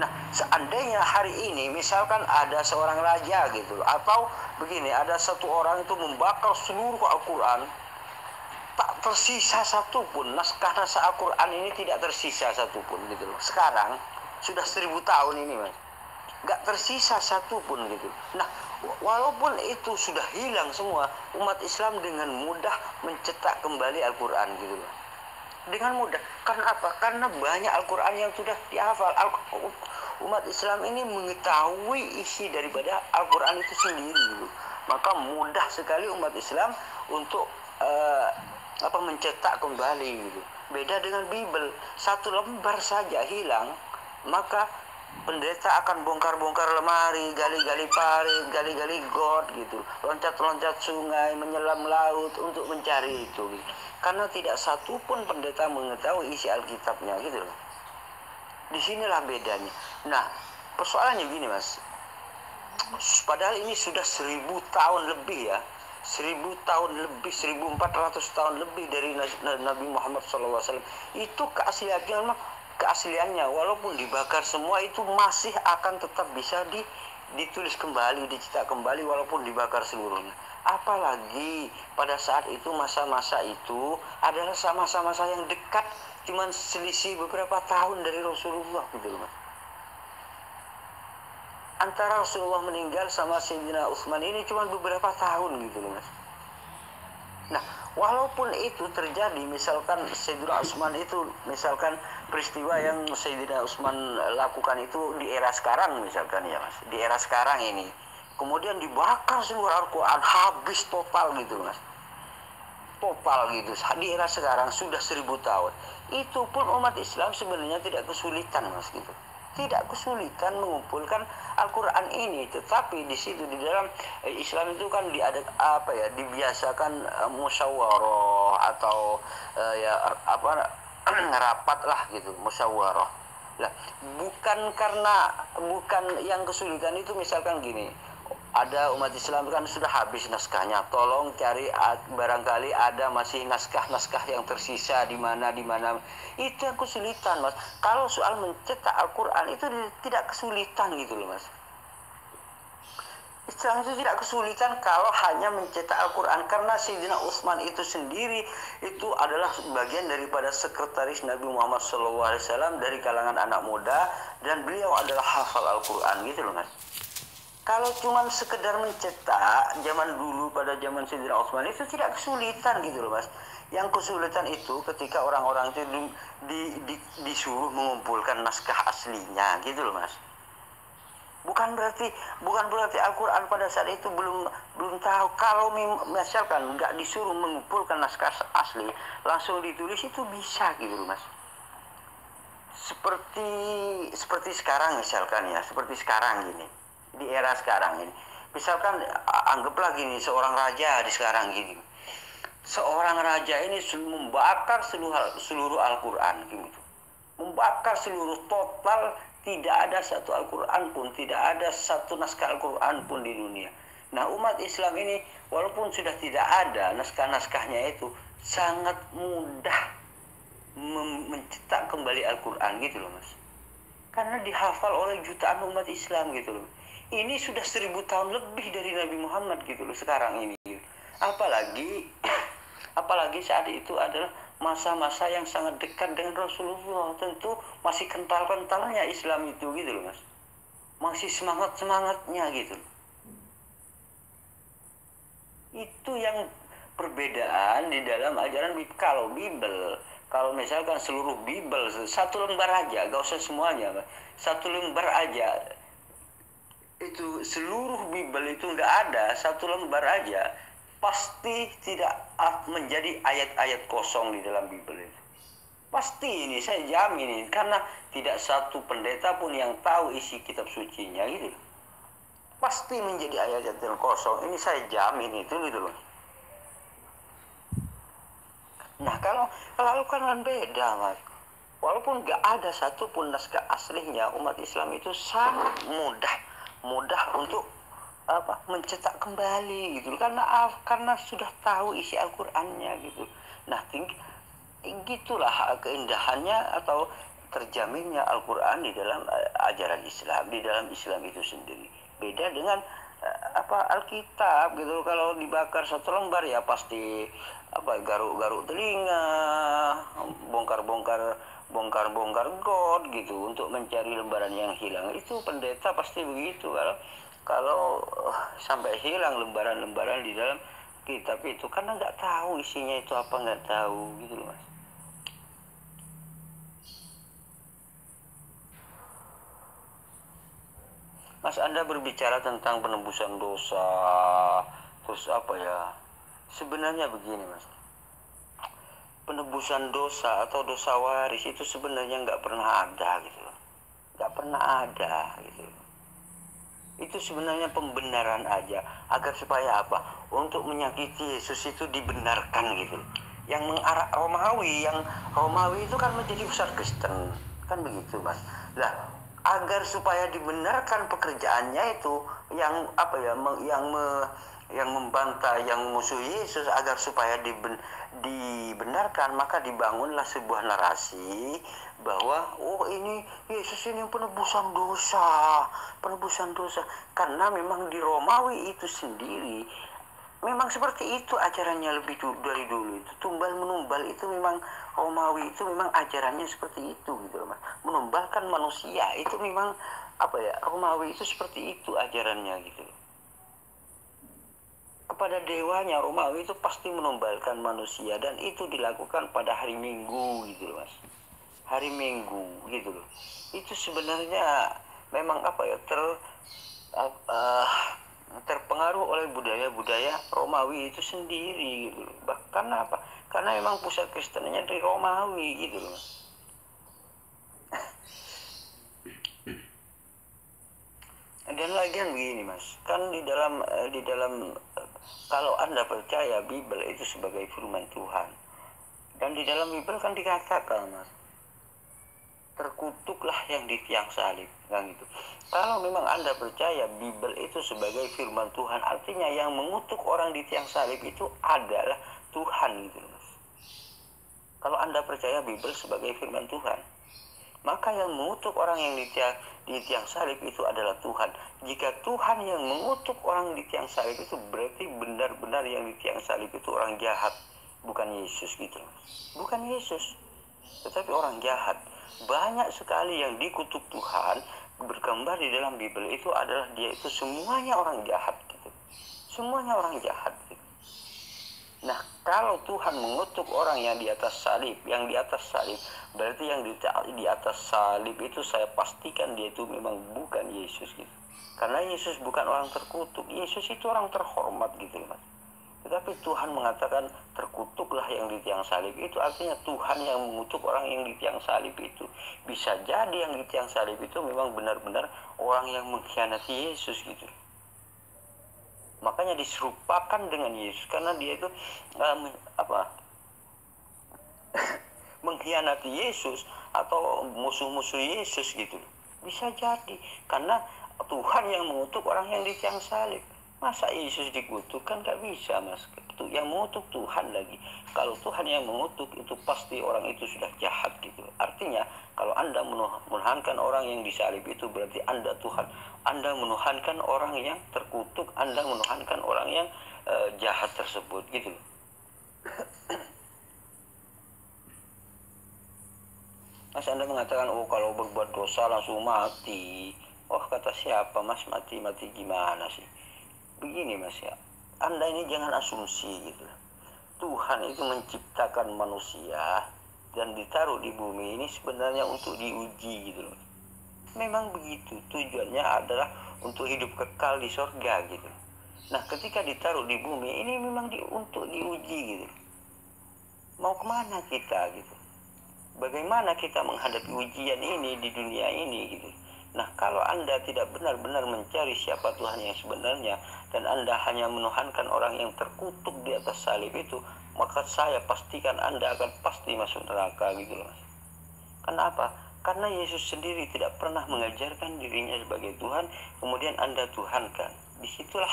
Speaker 3: Nah, seandainya hari ini misalkan ada seorang raja gitu, atau begini, ada satu orang itu membakar seluruh Al-Quran, tak tersisa satupun, naskah-naskah Al-Quran ini tidak tersisa satupun gitu loh. Sekarang sudah 1000 tahun ini, Mas, gak tersisa satupun gitu. Nah, walaupun itu sudah hilang semua, umat Islam dengan mudah mencetak kembali Al-Quran gitu loh. Dengan mudah. Karena apa? Karena banyak Al-Quran yang sudah dihafal. Umat Islam ini mengetahui isi daripada Al-Quran itu sendiri gitu. Maka mudah sekali umat Islam untuk mencetak kembali gitu. Beda dengan Bible, satu lembar saja hilang, maka pendeta akan bongkar-bongkar lemari, gali-gali parit, gali-gali got gitu, loncat-loncat sungai, menyelam laut untuk mencari itu gitu. Karena tidak satu pun pendeta mengetahui isi Alkitabnya gitu loh. Disinilah bedanya. Nah, persoalannya gini, Mas, padahal ini sudah 1000 tahun lebih ya, 1000 tahun lebih, 1400 tahun lebih dari Nabi Muhammad SAW. Itu keasliannya, walaupun dibakar semua itu masih akan tetap bisa ditulis kembali, dicetak kembali walaupun dibakar seluruhnya. Apalagi pada saat itu, masa-masa itu adalah masa-masa yang dekat, cuman selisih beberapa tahun dari Rasulullah gitu loh, Mas. Antara Rasulullah meninggal sama Sayyidina Utsman ini cuma beberapa tahun gitu loh, Mas. Nah, walaupun itu terjadi, misalkan Sayyidina Utsman itu, misalkan peristiwa yang Sayyidina Utsman lakukan itu di era sekarang misalkan ya, Mas, di era sekarang ini, kemudian dibakar seluruh Al-Quran, habis total gitu, Mas, total gitu, di era sekarang sudah 1000 tahun. Itu pun umat Islam sebenarnya tidak kesulitan, Mas, gitu. Tidak kesulitan mengumpulkan Al-Quran ini, tetapi di situ di dalam Islam itu kan dibiasakan musyawarah atau rapat lah gitu, musyawarah. Nah, bukan yang kesulitan itu misalkan gini, ada umat Islam kan sudah habis naskahnya, tolong cari, barangkali ada masih naskah-naskah yang tersisa di mana, itu yang kesulitan, Mas. Kalau soal mencetak Al-Quran itu tidak kesulitan gitu loh, Mas. Islam itu tidak kesulitan kalau hanya mencetak Al-Quran, karena Sayyidina Utsman itu sendiri itu adalah bagian daripada sekretaris Nabi Muhammad SAW dari kalangan anak muda, dan beliau adalah hafal Al-Quran gitu loh, Mas. Kalau cuma sekedar mencetak zaman dulu, pada zaman Sayyidina Utsman itu tidak kesulitan gitu loh, Mas. Yang kesulitan itu ketika orang-orang itu disuruh mengumpulkan naskah aslinya gitu loh, Mas. Bukan berarti Al-Quran pada saat itu belum tahu. Kalau misalkan nggak disuruh mengumpulkan naskah asli, langsung ditulis itu bisa gitu loh, Mas. Seperti sekarang misalkan ya, seperti sekarang gini, di era sekarang ini, misalkan anggaplah gini, seorang raja di sekarang gini, seorang raja ini membakar seluruh Al-Quran gitu. Membakar seluruh total, tidak ada satu Al-Quran pun, tidak ada satu naskah Al-Quran pun di dunia. Nah, umat Islam ini walaupun sudah tidak ada naskah-naskahnya itu, sangat mudah mencetak kembali Al-Quran gitu loh Mas. Karena dihafal oleh jutaan umat Islam gitu loh. Ini sudah 1000 tahun lebih dari Nabi Muhammad gitu loh sekarang ini. Apalagi saat itu adalah masa-masa yang sangat dekat dengan Rasulullah. Tentu masih kental-kentalnya Islam itu gitu loh Mas. Masih semangat-semangatnya gitu loh. Itu yang perbedaan di dalam ajaran Bible. Kalau misalkan seluruh Bible, satu lembar aja, gak usah semuanya, satu lembar aja, itu seluruh Bible itu nggak ada, satu lembar aja, pasti tidak menjadi ayat-ayat kosong di dalam Bible itu. Pasti ini, saya jamin ini, karena tidak satu pendeta pun yang tahu isi kitab sucinya gitu. Pasti menjadi ayat-ayat yang kosong, ini saya jamin itu gitu loh. Nah, kalau kan beda Mas. Walaupun nggak ada satupun naskah aslinya, umat Islam itu sangat mudah untuk mencetak kembali gitu, karena sudah tahu isi Al-Qur'annya gitu. Nah, gitulah keindahannya atau terjaminnya Al-Qur'an di dalam ajaran Islam, di dalam Islam itu sendiri. Beda dengan Alkitab gitu. Kalau dibakar satu lembar ya pasti garuk-garuk telinga, bongkar-bongkar got gitu untuk mencari lembaran yang hilang. Itu pendeta pasti begitu. Kalau sampai hilang lembaran-lembaran di dalam kitab itu, karena nggak tahu isinya itu apa, nggak tahu gitu loh Mas. Mas, Anda berbicara tentang penebusan dosa, terus sebenarnya begini Mas, penebusan dosa atau dosa waris itu sebenarnya nggak pernah ada gitu, nggak pernah ada gitu. Itu sebenarnya pembenaran aja, agar supaya untuk menyakiti Yesus itu dibenarkan gitu. Yang mengarah Romawi itu kan menjadi pusat Kristen, kan begitu Mas. Lah, agar supaya dibenarkan pekerjaannya itu yang yang membantah, yang musuh Yesus, agar supaya dibenarkan, maka dibangunlah sebuah narasi bahwa ini Yesus ini penebusan dosa, karena memang di Romawi itu sendiri memang seperti itu ajarannya lebih dari dulu. Itu tumbal menumbal itu memang Romawi itu memang ajarannya seperti itu gitu Mas. Menumbalkan manusia itu memang Romawi itu seperti itu ajarannya gitu. Kepada dewanya Romawi itu pasti menumbalkan manusia, dan itu dilakukan pada hari Minggu gitu Mas. Hari Minggu gitu loh. Itu sebenarnya memang terpengaruh oleh budaya Romawi itu sendiri gitu. Bahkan karena memang pusat Kristennya dari Romawi gitu loh. Dan lagian begini Mas, kan di dalam kalau Anda percaya Bible itu sebagai firman Tuhan, dan di dalam Bible kan dikatakan Mas, terkutuklah yang di tiang salib, kan gitu. Kalau memang Anda percaya Bible itu sebagai firman Tuhan, artinya yang mengutuk orang di tiang salib itu adalah Tuhan gitu Mas. Kalau Anda percaya Bible sebagai firman Tuhan, maka yang mengutuk orang yang di tiang salib itu adalah Tuhan. Jika Tuhan yang mengutuk orang di tiang salib itu, berarti benar-benar yang di tiang salib itu orang jahat, bukan Yesus gitu Mas. Bukan Yesus, tetapi orang jahat. Banyak sekali yang dikutuk Tuhan bergambar di dalam Bible itu adalah dia itu semuanya orang jahat gitu. Semuanya orang jahat gitu. Nah, kalau Tuhan mengutuk orang yang di atas salib, berarti yang di atas salib itu saya pastikan dia itu memang bukan Yesus gitu. Karena Yesus bukan orang terkutuk, Yesus itu orang terhormat gitu Mas. Tetapi Tuhan mengatakan terkutuklah yang di tiang salib, itu artinya Tuhan yang mengutuk orang yang di tiang salib itu. Bisa jadi yang di tiang salib itu memang benar-benar orang yang mengkhianati Yesus gitu. Makanya diserupakan dengan Yesus karena dia itu mengkhianati Yesus atau musuh-musuh Yesus gitu. Bisa jadi karena Tuhan yang mengutuk orang yang di tiang salib. Masa Yesus dikutuk? Kan gak bisa, Mas. Itu yang mengutuk Tuhan lagi. Kalau Tuhan yang mengutuk itu pasti orang itu sudah jahat gitu. Artinya kalau Anda menuhankan orang yang disalib itu berarti Anda Tuhan. Anda menuhankan orang yang terkutuk, Anda menuhankan orang yang jahat tersebut gitu. Mas, Anda mengatakan, oh kalau berbuat dosa langsung mati. Oh, kata siapa, Mas? Mati gimana sih? Begini, Mas, ya. Anda ini jangan asumsi gitu. Tuhan itu menciptakan manusia dan ditaruh di bumi ini sebenarnya untuk diuji gitu loh. Memang begitu, tujuannya adalah untuk hidup kekal di sorga gitu. Nah, ketika ditaruh di bumi ini memang untuk diuji gitu. Mau kemana kita gitu? Bagaimana kita menghadapi ujian ini di dunia ini gitu. Nah, kalau Anda tidak benar-benar mencari siapa Tuhan yang sebenarnya dan Anda hanya menuhankan orang yang terkutuk di atas salib itu, maka saya pastikan Anda akan pasti masuk neraka gitu loh, Mas. Kenapa? Karena Yesus sendiri tidak pernah mengajarkan dirinya sebagai Tuhan, kemudian Anda tuhankan. Disitulah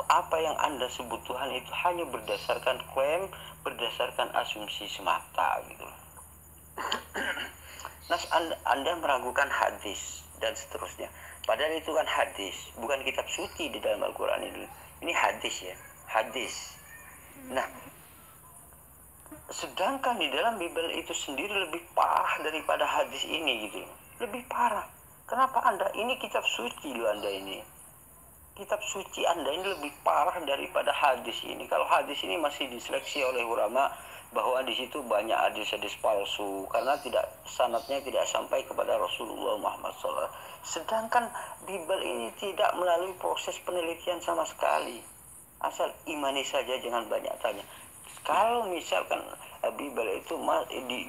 Speaker 3: apa yang Anda sebut Tuhan itu hanya berdasarkan klaim, berdasarkan asumsi semata gitu loh. Nah, anda meragukan hadis dan seterusnya. Padahal itu kan hadis, bukan kitab suci di dalam Al-Quran ini. Ini hadis ya, hadis. Nah, sedangkan di dalam Bible itu sendiri lebih parah daripada hadis ini gitu. Lebih parah. Kenapa Anda? Ini kitab suci loh Anda ini. Kitab suci Anda ini lebih parah daripada hadis ini. Kalau hadis ini masih diseleksi oleh ulama bahwa di situ banyak hadis-hadis palsu karena sanadnya tidak sampai kepada Rasulullah Muhammad SAW. Sedangkan Bible ini tidak melalui proses penelitian sama sekali. Asal imani saja, jangan banyak tanya. Kalau misalkan Bible itu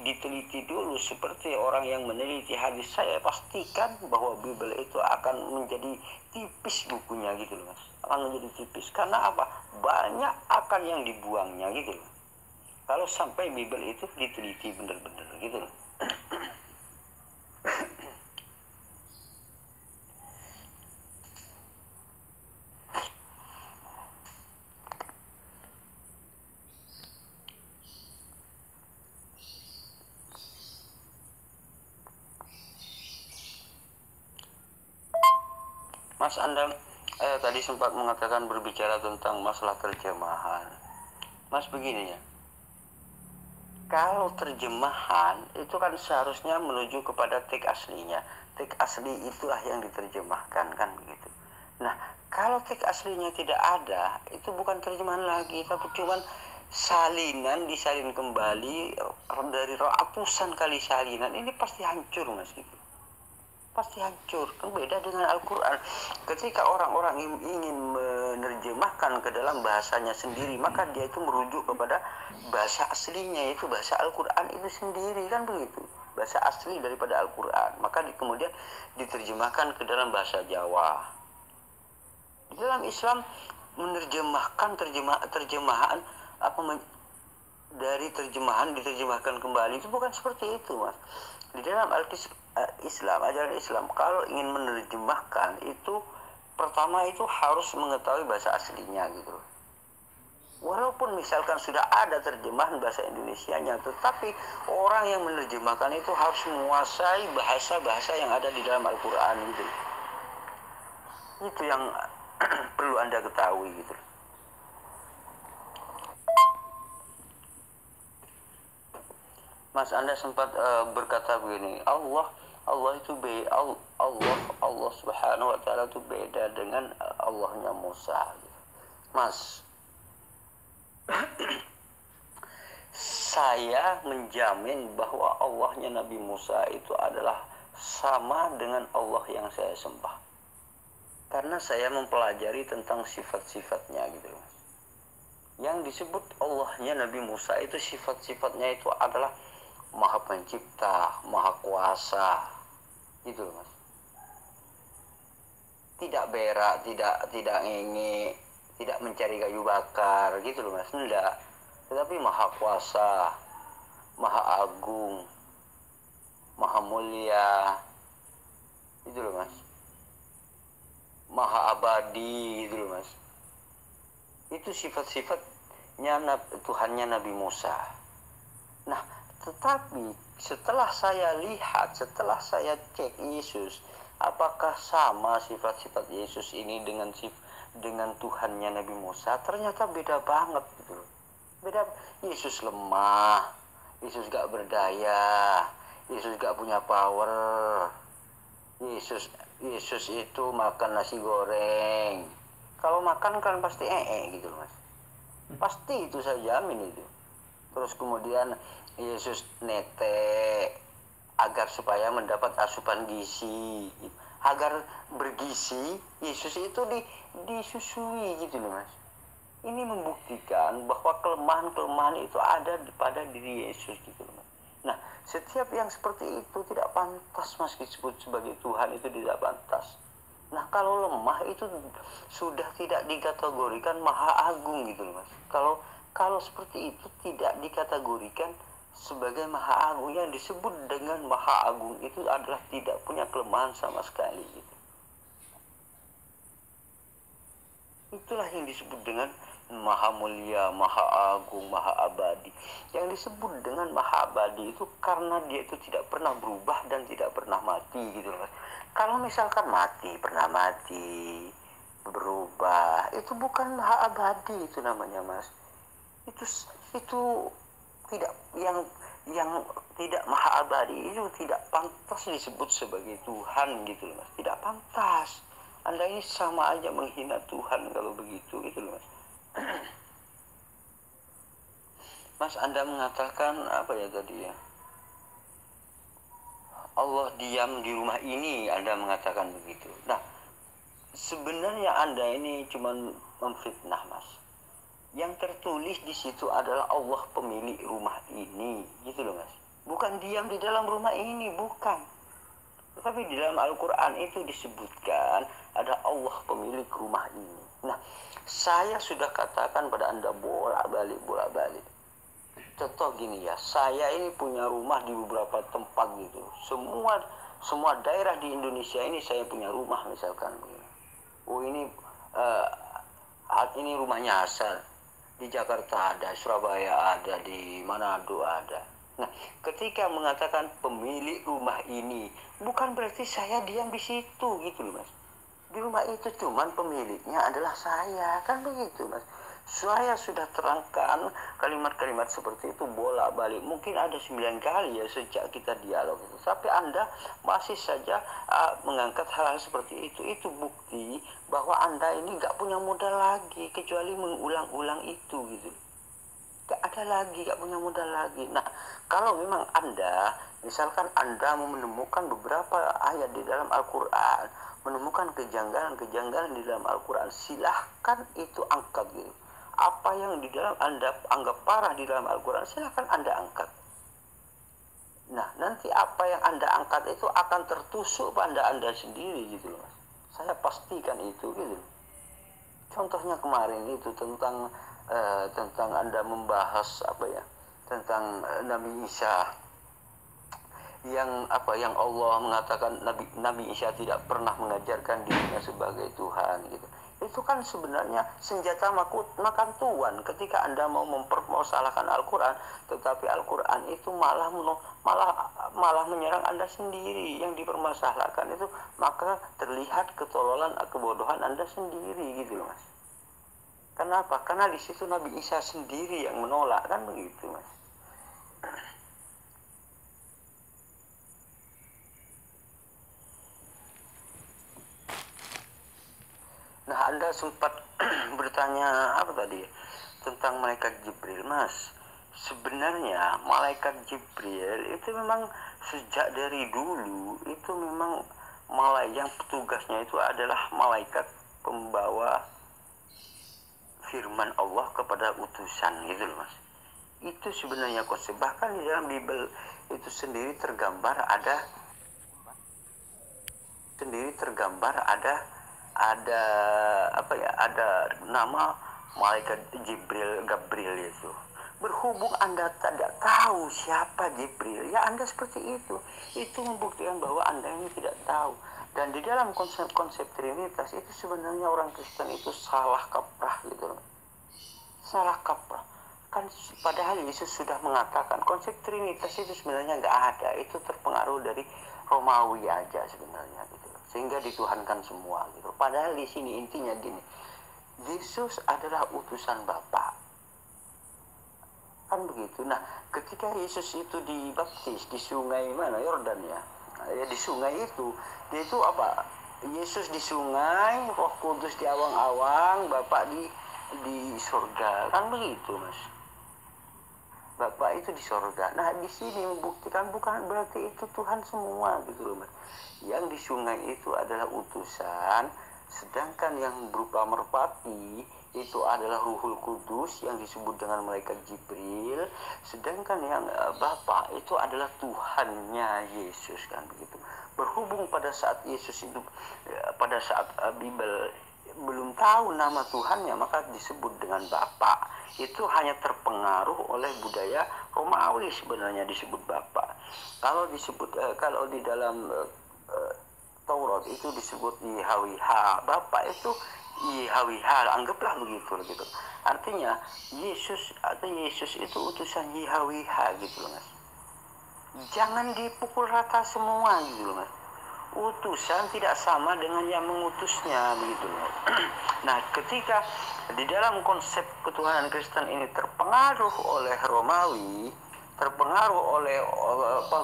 Speaker 3: diteliti dulu seperti orang yang meneliti hadis, saya pastikan bahwa Bible itu akan menjadi tipis bukunya gitu loh, Mas. Akan menjadi tipis. Karena apa? Banyak akan yang dibuangnya gitu loh. Kalau sampai Bible itu diteliti benar-benar gitu loh. Mas, Anda tadi sempat mengatakan berbicara tentang masalah terjemahan. Mas, begini ya. Kalau terjemahan itu kan seharusnya menuju kepada teks aslinya. Teks asli itulah yang diterjemahkan kan begitu. Nah, kalau teks aslinya tidak ada, itu bukan terjemahan lagi, tapi cuman salinan disalin kembali dari ratusan kali salinan. Ini pasti hancur, Mas gitu. Pasti hancur. Kan beda dengan Al-Quran. Ketika orang-orang ingin menerjemahkan ke dalam bahasanya sendiri, maka dia itu merujuk kepada bahasa aslinya, yaitu bahasa Al-Quran itu sendiri, kan begitu. Bahasa asli daripada Al-Quran. Maka kemudian diterjemahkan ke dalam bahasa Jawa. Di dalam Islam menerjemahkan terjemahan dari terjemahan diterjemahkan kembali itu bukan seperti itu, Mas. Di dalam Islam, ajaran Islam, kalau ingin menerjemahkan itu pertama itu harus mengetahui bahasa aslinya gitu. Walaupun misalkan sudah ada terjemahan bahasa Indonesianya, tetapi orang yang menerjemahkan itu harus menguasai bahasa-bahasa yang ada di dalam Al-Quran gitu. Itu yang perlu Anda ketahui gitu. Mas, Anda sempat berkata begini, Allah Subhanahu wa taala itu beda dengan Allahnya Musa. Mas, saya menjamin bahwa Allahnya Nabi Musa itu adalah sama dengan Allah yang saya sembah. Karena saya mempelajari tentang sifat-sifatnya gitu, Mas. Yang disebut Allahnya Nabi Musa itu sifat-sifatnya itu adalah Maha Pencipta, Maha Kuasa, gitu Mas. Tidak berak, tidak ngenge, tidak mencari kayu bakar gitu loh Mas, enggak, tetapi maha kuasa, maha agung, maha mulia gitu loh Mas, maha abadi gitu loh Mas. Itu sifat-sifatnya Tuhannya Nabi Musa. Nah, tetapi setelah saya lihat, setelah saya cek Yesus, apakah sama sifat-sifat Yesus ini dengan Tuhannya Nabi Musa? Ternyata beda banget gitu loh. Beda. Yesus lemah, Yesus gak berdaya, Yesus gak punya power. Yesus itu makan nasi goreng. Kalau makan kan pasti gitu loh Mas. Pasti itu, saya jamin itu. Terus kemudian Yesus nete agar supaya mendapat asupan gizi, agar bergizi Yesus itu disusui gitu loh Mas. Ini membuktikan bahwa kelemahan-kelemahan itu ada pada diri Yesus gitu loh Mas. Nah, setiap yang seperti itu tidak pantas Mas disebut sebagai Tuhan, itu tidak pantas. Nah, kalau lemah itu sudah tidak dikategorikan maha agung gitu loh Mas. Kalau seperti itu tidak dikategorikan sebagai maha agung. Yang disebut dengan maha agung itu adalah tidak punya kelemahan sama sekali gitu. Itulah yang disebut dengan maha mulia, maha agung, maha abadi. Yang disebut dengan maha abadi itu karena dia itu tidak pernah berubah dan tidak pernah mati gitu loh Mas. Kalau misalkan mati, pernah mati, berubah, itu bukan maha abadi itu namanya Mas. Itu tidak, yang tidak maha abadi itu tidak pantas disebut sebagai Tuhan gitu loh Mas. Tidak pantas. Anda ini sama aja menghina Tuhan kalau begitu gitu loh Mas. Mas, Anda mengatakan apa ya tadi ya? Allah diam di rumah ini, Anda mengatakan begitu. Nah, sebenarnya Anda ini cuma memfitnah Mas. Yang tertulis di situ adalah Allah pemilik rumah ini, gitu loh Mas. Bukan diam di dalam rumah ini, bukan. Tetapi di dalam Al-Quran itu disebutkan ada Allah pemilik rumah ini. Nah, saya sudah katakan pada Anda bolak-balik. Contoh gini ya, saya ini punya rumah di beberapa tempat gitu. Semua daerah di Indonesia ini saya punya rumah misalkan begini. Oh ini rumahnya Hasan. Di Jakarta ada, Surabaya ada, di Manado ada. Nah, ketika mengatakan pemilik rumah ini, bukan berarti saya diam di situ gitu loh Mas. Di rumah itu cuman pemiliknya adalah saya, kan begitu Mas. Saya sudah terangkan kalimat-kalimat seperti itu bolak-balik. Mungkin ada 9 kali ya sejak kita dialog itu. Tapi Anda masih saja mengangkat hal-hal seperti itu. Itu bukti bahwa Anda ini gak punya modal lagi kecuali mengulang-ulang itu gitu. Gak ada lagi, gak punya modal lagi. Nah, kalau memang Anda, misalkan Anda menemukan beberapa ayat di dalam Al-Quran, menemukan kejanggalan-kejanggalan di dalam Al-Quran, silahkan itu angkat gitu. Apa yang di dalam Anda anggap parah di dalam Al-Quran, silahkan Anda angkat. Nah, nanti apa yang Anda angkat itu akan tertusuk pada Anda sendiri gitu loh Mas. Saya pastikan itu gitu. Contohnya kemarin itu tentang Anda membahas tentang Nabi Isa, yang Allah mengatakan Nabi Isa tidak pernah mengajarkan dirinya sebagai Tuhan gitu. Itu kan sebenarnya senjata makan tuan ketika Anda mau mempermasalahkan Al-Quran, tetapi Al-Quran itu malah menyerang Anda sendiri yang dipermasalahkan itu, maka terlihat ketololan, kebodohan Anda sendiri gitu loh Mas. Kenapa? Karena di situ Nabi Isa sendiri yang menolak, kan begitu Mas. Nah, Anda sempat bertanya apa tadi tentang malaikat Jibril, Mas. Sebenarnya malaikat Jibril itu memang sejak dari dulu itu memang yang petugasnya itu adalah malaikat pembawa firman Allah kepada utusan gitu loh Mas. Itu sebenarnya konsep. Bahkan di dalam Bible itu sendiri tergambar ada ada ada nama malaikat Gabriel itu. Berhubung Anda tidak tahu siapa Jibril, ya Anda seperti itu. Itu membuktikan bahwa Anda ini tidak tahu. Dan di dalam konsep Trinitas itu sebenarnya orang Kristen itu salah kaprah gitu loh. Salah kaprah. Kan padahal Yesus sudah mengatakan konsep Trinitas itu sebenarnya nggak ada. Itu terpengaruh dari Romawi aja sebenarnya gitu loh. Sehingga dituhankan semua gitu. Padahal di sini intinya gini. Yesus adalah utusan Bapa. Kan begitu. Nah, ketika Yesus itu dibaptis di sungai mana? Yordan ya. Ya di sungai itu, dia itu apa? Yesus di sungai, Roh Kudus di awang-awang, Bapa di surga. Kan begitu, Mas. Bapa itu di surga. Nah, di sini membuktikan bukan berarti itu Tuhan semua gitu loh, Mas. Yang di sungai itu adalah utusan, sedangkan yang berupa merpati itu adalah Ruhul Kudus yang disebut dengan malaikat Jibril, sedangkan yang Bapa itu adalah Tuhannya Yesus, kan begitu. Berhubung pada saat Yesus itu pada saat Bible belum tahu nama Tuhannya, maka disebut dengan Bapa. Itu hanya terpengaruh oleh budaya Romawi sebenarnya disebut Bapa. Kalau disebut kalau di dalam Taurat itu disebut YHWH, Bapa itu YHWH, anggaplah begitu gitu. Artinya Yesus itu utusan YHWH gitu loh, Mas. Jangan dipukul rata semua gitu loh, Mas. Utusan tidak sama dengan yang mengutusnya begitu loh. Nah, ketika di dalam konsep ketuhanan Kristen ini terpengaruh oleh Romawi, terpengaruh oleh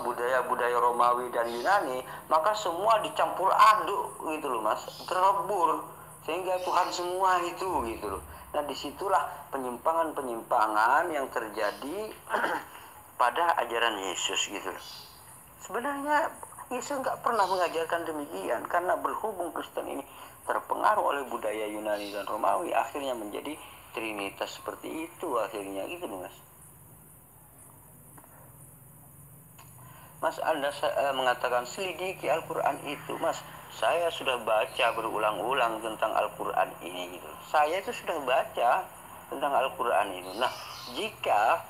Speaker 3: budaya-budaya Romawi dan Yunani, maka semua dicampur aduk gitu loh, Mas, terlebur sehingga Tuhan semua itu gitu loh. Nah, disitulah penyimpangan-penyimpangan yang terjadi pada ajaran Yesus gitu loh. Sebenarnya Yesus nggak pernah mengajarkan demikian, karena berhubung Kristen ini terpengaruh oleh budaya Yunani dan Romawi, akhirnya menjadi Trinitas seperti itu akhirnya gitu loh, Mas. Mas, Anda mengatakan selidiki Al-Quran itu, Mas. Saya sudah baca berulang-ulang tentang Al-Quran ini gitu. Saya itu sudah baca tentang Al-Quran itu. Nah, jika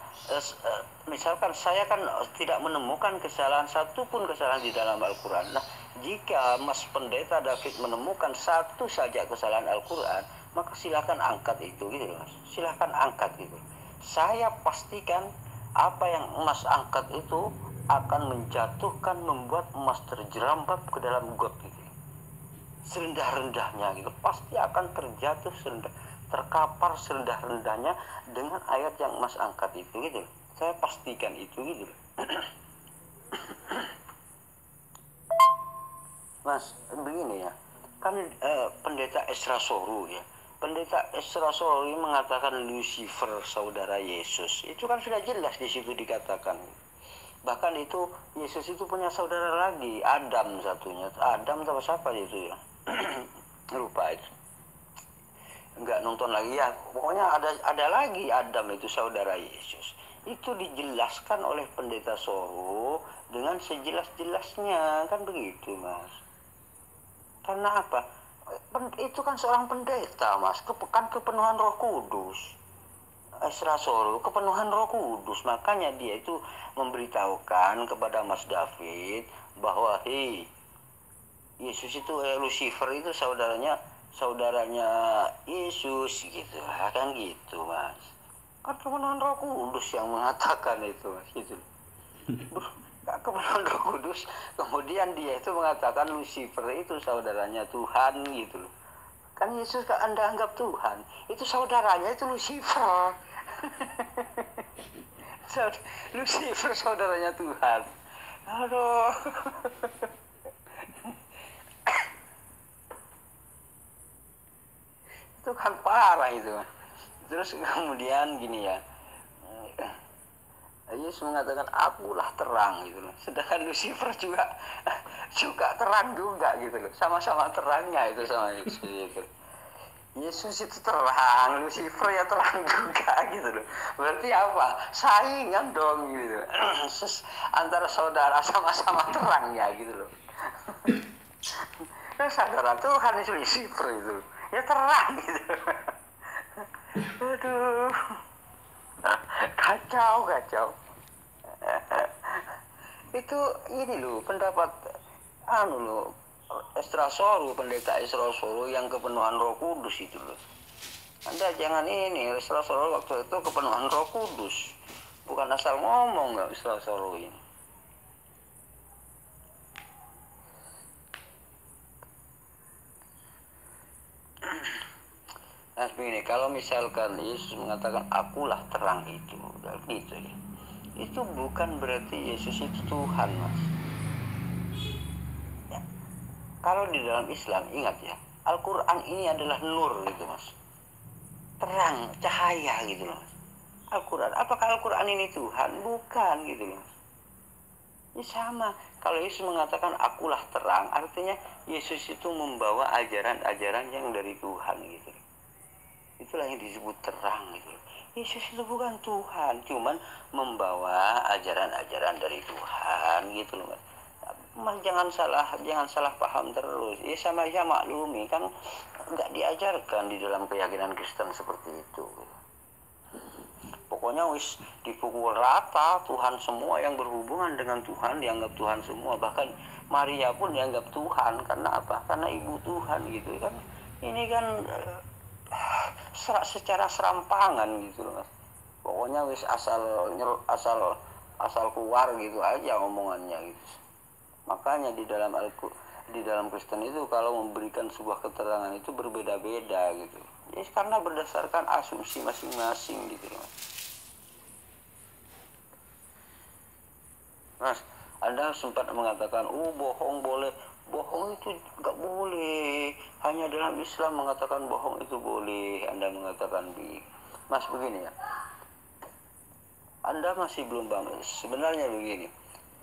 Speaker 3: misalkan saya kan tidak menemukan satupun kesalahan di dalam Al-Quran. Nah, jika Mas Pendeta David menemukan satu saja kesalahan Al-Quran, maka silakan angkat itu gitu, Mas. Silakan angkat gitu. Saya pastikan apa yang Mas angkat itu akan menjatuhkan, membuat Mas terjerambab ke dalam got gitu. Serendah-rendahnya gitu, pasti akan terjatuh terkapar serendah-rendahnya dengan ayat yang Mas angkat itu gitu. Saya pastikan itu gitu. Mas, begini ya, kan Pendeta Esra Soru ya, Pendeta Esra Soru mengatakan Lucifer saudara Yesus. Itu kan sudah jelas di situ dikatakan. Bahkan itu Yesus itu punya saudara lagi, Adam satunya. Adam atau siapa itu ya? Lupa itu. Enggak nonton lagi ya. Pokoknya ada lagi Adam itu saudara Yesus. Itu dijelaskan oleh Pendeta Soru dengan sejelas-jelasnya, kan begitu, Mas. Karena apa? Itu kan seorang pendeta, Mas. Kan kepenuhan Roh Kudus. Esra Soru kepenuhan Roh Kudus, makanya dia itu memberitahukan kepada Mas David bahwa Yesus itu Lucifer itu saudaranya Yesus gitu, kan gitu, Mas. Kan kepenuhan Roh Kudus yang mengatakan itu, Mas, gitu. Kepenuhan Roh Kudus, kemudian dia itu mengatakan Lucifer itu saudaranya Tuhan gitu loh. Kan Yesus kan Anda anggap Tuhan, itu saudaranya itu Lucifer. Lucifer saudaranya Tuhan. Aduh. Itu kan parah itu. Terus kemudian gini ya, Yesus mengatakan akulah terang gitu loh. Sedangkan Lucifer juga terang juga gitu loh. Sama-sama terangnya itu sama Yesus gitu. Yesus itu terang, Lucifer ya terang juga gitu loh. Berarti apa? Saingan dong gitu. Antara saudara sama-sama terangnya gitu loh. Kesadaran Tuhan itu Lucifer itu. Ya terang gitu. Aduh. Kacau. Itu ini loh pendapat loh Esra Soro, pendeta Esra Soro yang kepenuhan Roh Kudus itu loh. Anda jangan ini, Esra Soro waktu itu kepenuhan Roh Kudus, bukan asal ngomong nggak Esra Soro ini. Nah begini, kalau misalkan Yesus mengatakan akulah terang itu, gitu ya. Itu bukan berarti Yesus itu Tuhan, Mas. Ya. Kalau di dalam Islam, ingat ya, Al-Quran ini adalah nur gitu, Mas. Terang, cahaya gitu loh, Mas. Al-Quran, apakah Al-Quran ini Tuhan? Bukan gitu loh, Mas. Ini sama, kalau Yesus mengatakan akulah terang, artinya Yesus itu membawa ajaran-ajaran yang dari Tuhan gitu. Itulah yang disebut terang gitu. Yesus itu bukan Tuhan, cuman membawa ajaran-ajaran dari Tuhan gitu loh, Mas. Jangan salah paham terus. Ya sama maklumi kan nggak diajarkan di dalam keyakinan Kristen seperti itu. Pokoknya wis dipukul rata Tuhan semua, yang berhubungan dengan Tuhan dianggap Tuhan semua, bahkan Maria pun dianggap Tuhan. Karena apa? Karena ibu Tuhan gitu kan. Ini kan secara serampangan gitu loh, Mas. Pokoknya wis asal keluar gitu aja omongannya gitu. Makanya di dalam Kristen itu kalau memberikan sebuah keterangan itu berbeda-beda gitu. Ya karena berdasarkan asumsi masing-masing gitu loh, Mas. Anda sempat mengatakan, bohong boleh. Bohong itu nggak boleh. Hanya dalam Islam mengatakan bohong itu boleh. Anda mengatakan Mas begini ya. Anda masih belum paham. Sebenarnya begini.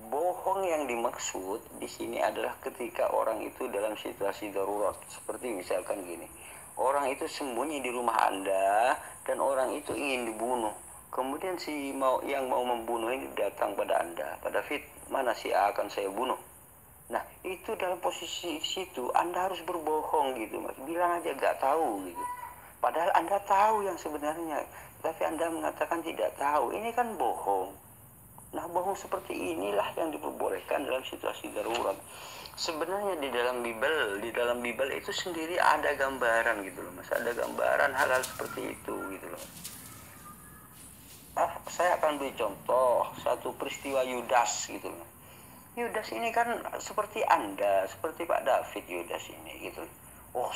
Speaker 3: Bohong yang dimaksud di sini adalah ketika orang itu dalam situasi darurat. Seperti misalkan gini. Orang itu sembunyi di rumah Anda dan orang itu ingin dibunuh. Kemudian yang mau membunuh ini datang pada Anda. Pada Fit, mana si A akan saya bunuh? Nah itu dalam posisi situ Anda harus berbohong gitu, Mas. Bilang aja gak tahu gitu. Padahal Anda tahu yang sebenarnya, tapi Anda mengatakan tidak tahu. Ini kan bohong. Nah bohong seperti inilah yang diperbolehkan dalam situasi darurat. Sebenarnya di dalam Bible itu sendiri ada gambaran gitu loh, Mas. Ada gambaran hal-hal seperti itu gitu loh. Saya akan beri contoh satu peristiwa Yudas gitu loh. Yudas ini kan seperti Anda, seperti Pak David Yudas ini gitu.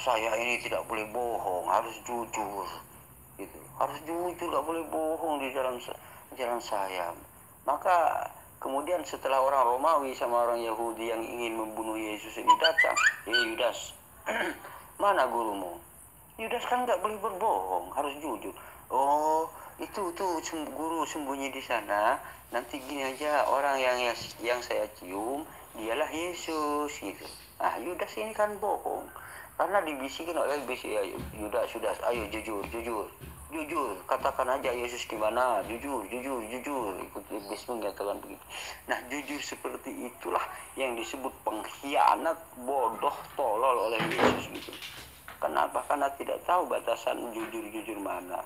Speaker 3: Saya ini tidak boleh bohong, harus jujur gitu. Harus jujur, tidak boleh bohong di dalam jalan saya. Maka kemudian setelah orang Romawi sama orang Yahudi yang ingin membunuh Yesus ini datang, Yudas, mana gurumu? Yudas kan nggak boleh berbohong, harus jujur. Itu guru sembunyi di sana. Nanti gini aja, orang yang saya cium dialah Yesus gitu. Nah Yudas ini kan bohong karena dibisikin oleh Yudas, ayo jujur, katakan aja Yesus di mana, jujur. Ikut iblis mengatakan begitu. Nah jujur seperti itulah yang disebut pengkhianat, bodoh, tolol oleh Yesus gitu. Kenapa? Karena tidak tahu batasan jujur mana.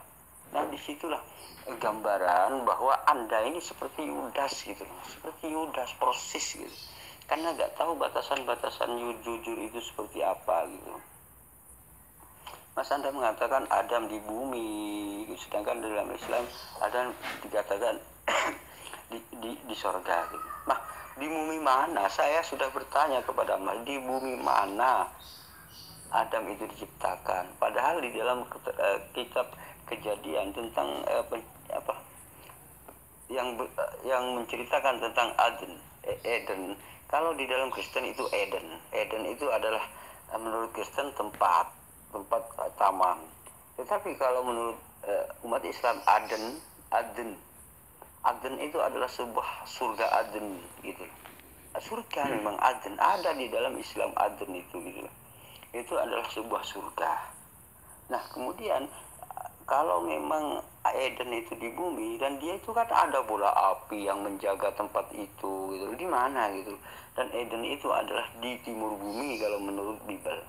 Speaker 3: Nah disitulah gambaran bahwa Anda ini seperti Yudas gitu, seperti Yudas persis gitu, karena nggak tahu batasan-batasan jujur itu seperti apa gitu. Mas, Anda mengatakan Adam di bumi, sedangkan dalam Islam Adam dikatakan di sorga gitu. Nah di bumi mana? Saya sudah bertanya kepada Mas, di bumi mana Adam itu diciptakan? Padahal di dalam kitab Kejadian tentang yang menceritakan tentang Eden. Kalau di dalam Kristen itu Eden itu adalah menurut Kristen tempat taman. Tetapi kalau menurut umat Islam Aden itu adalah sebuah surga Aden gitu. Surga memang Aden ada di dalam Islam, Aden itu gitu. Itu adalah sebuah surga. Nah kemudian kalau memang Eden itu di bumi, dan dia itu kan ada bola api yang menjaga tempat itu gitu, di mana gitu. Dan Eden itu adalah di timur bumi kalau menurut Bible,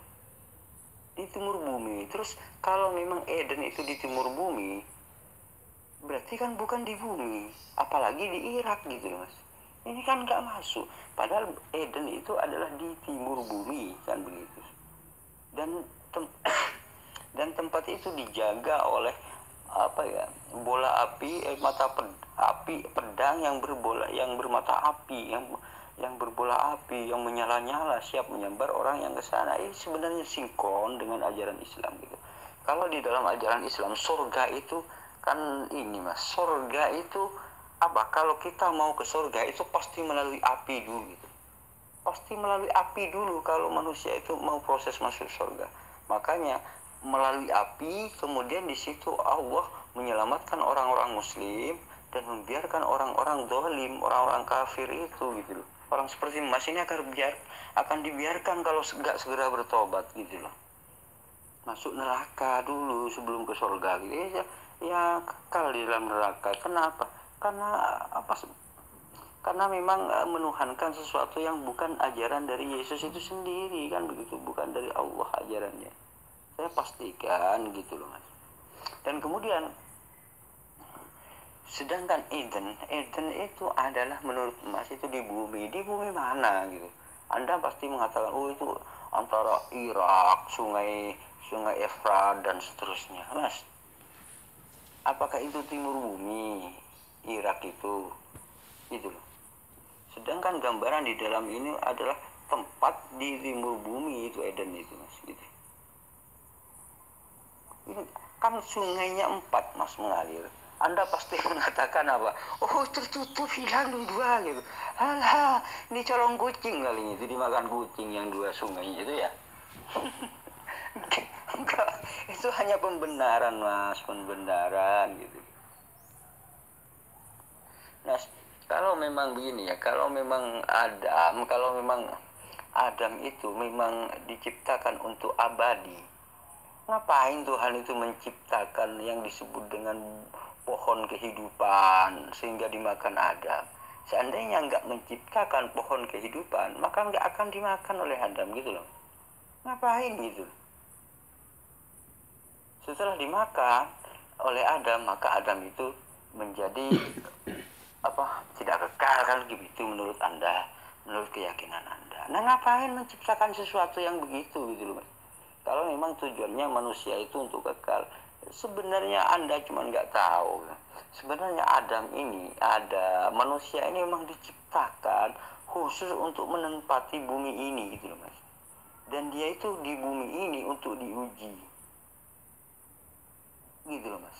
Speaker 3: di timur bumi. Terus kalau memang Eden itu di timur bumi, berarti kan bukan di bumi, apalagi di Irak gitu loh mas. Ini kan nggak masuk, padahal Eden itu adalah di timur bumi kan begitu. Dan dan tempat itu dijaga oleh apa ya, bola api, api pedang yang bermata api, yang berbola api, yang menyala-nyala siap menyambar orang yang ke sana. Ini sebenarnya sinkron dengan ajaran Islam gitu. Kalau di dalam ajaran Islam, surga itu kan ini mas, surga itu apa, kalau kita mau ke surga itu pasti melalui api dulu gitu. Pasti melalui api dulu kalau manusia itu mau proses masuk surga. Makanya melalui api, kemudian di situ Allah menyelamatkan orang-orang muslim dan membiarkan orang-orang zalim, orang-orang kafir itu gitu loh. Orang seperti Mas ini akan dibiarkan kalau nggak segera bertobat gitu loh. Masuk neraka dulu sebelum ke surga gitu ya, kekal di dalam neraka. Kenapa? Karena memang menuhankan sesuatu yang bukan ajaran dari Yesus itu sendiri kan begitu, bukan dari Allah ajarannya. Saya pastikan gitu loh mas. Dan kemudian sedangkan Eden itu adalah menurut mas itu di bumi mana gitu. Anda pasti mengatakan oh itu antara Irak, sungai Efrat dan seterusnya. Mas, apakah itu timur bumi Irak itu gitu loh. Sedangkan gambaran di dalam ini adalah tempat di timur bumi itu Eden itu mas gitu. Ini kan sungainya 4 mas mengalir. Anda pasti mengatakan apa? Oh tertutup hilang 2 gitu. Alah, ini colong kucing kali ini, itu dimakan kucing yang 2 sungai itu ya. Enggak, itu hanya pembenaran mas, pembenaran gitu. Nah, kalau memang begini ya, kalau memang Adam itu memang diciptakan untuk abadi, ngapain Tuhan itu menciptakan yang disebut dengan pohon kehidupan sehingga dimakan Adam? Seandainya nggak menciptakan pohon kehidupan, maka nggak akan dimakan oleh Adam gitu loh. Ngapain gitu? Setelah dimakan oleh Adam, maka Adam itu menjadi tidak kekal kan gitu menurut Anda, menurut keyakinan Anda. Nah ngapain menciptakan sesuatu yang begitu gitu loh mas? Kalau memang tujuannya manusia itu untuk kekal, sebenarnya Anda cuma nggak tahu. Sebenarnya manusia ini memang diciptakan khusus untuk menempati bumi ini gitu loh mas. Dan dia itu di bumi ini untuk diuji gitu loh mas.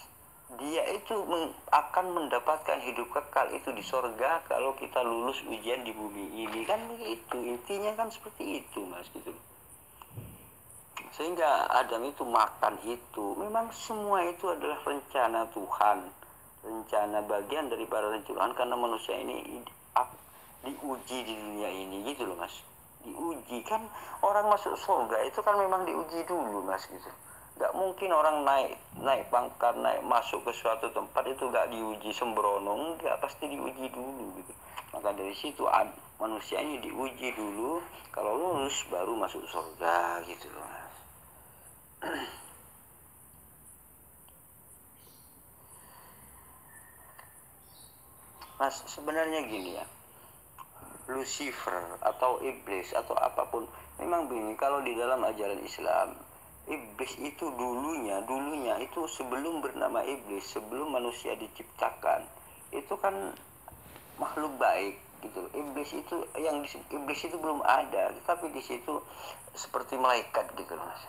Speaker 3: Dia itu akan mendapatkan hidup kekal itu di sorga kalau kita lulus ujian di bumi ini kan begitu, intinya kan seperti itu mas gitu. Sehingga Adam itu makan itu memang semua itu adalah rencana Tuhan, rencana bagian daripada rencana Tuhan, karena manusia ini diuji di dunia ini gitu loh mas. Diuji kan, orang masuk surga itu kan memang diuji dulu mas gitu. Gak mungkin orang naik pangkat, masuk ke suatu tempat itu gak diuji sembrono, enggak, pasti diuji dulu gitu. Maka dari situ manusia ini diuji dulu, kalau lulus baru masuk surga gitu loh mas. Mas sebenarnya gini ya, Lucifer atau iblis atau apapun memang begini, kalau di dalam ajaran Islam iblis itu dulunya itu sebelum bernama iblis, sebelum manusia diciptakan itu kan makhluk baik gitu. Iblis itu belum ada, tapi di situ seperti malaikat gitu mas.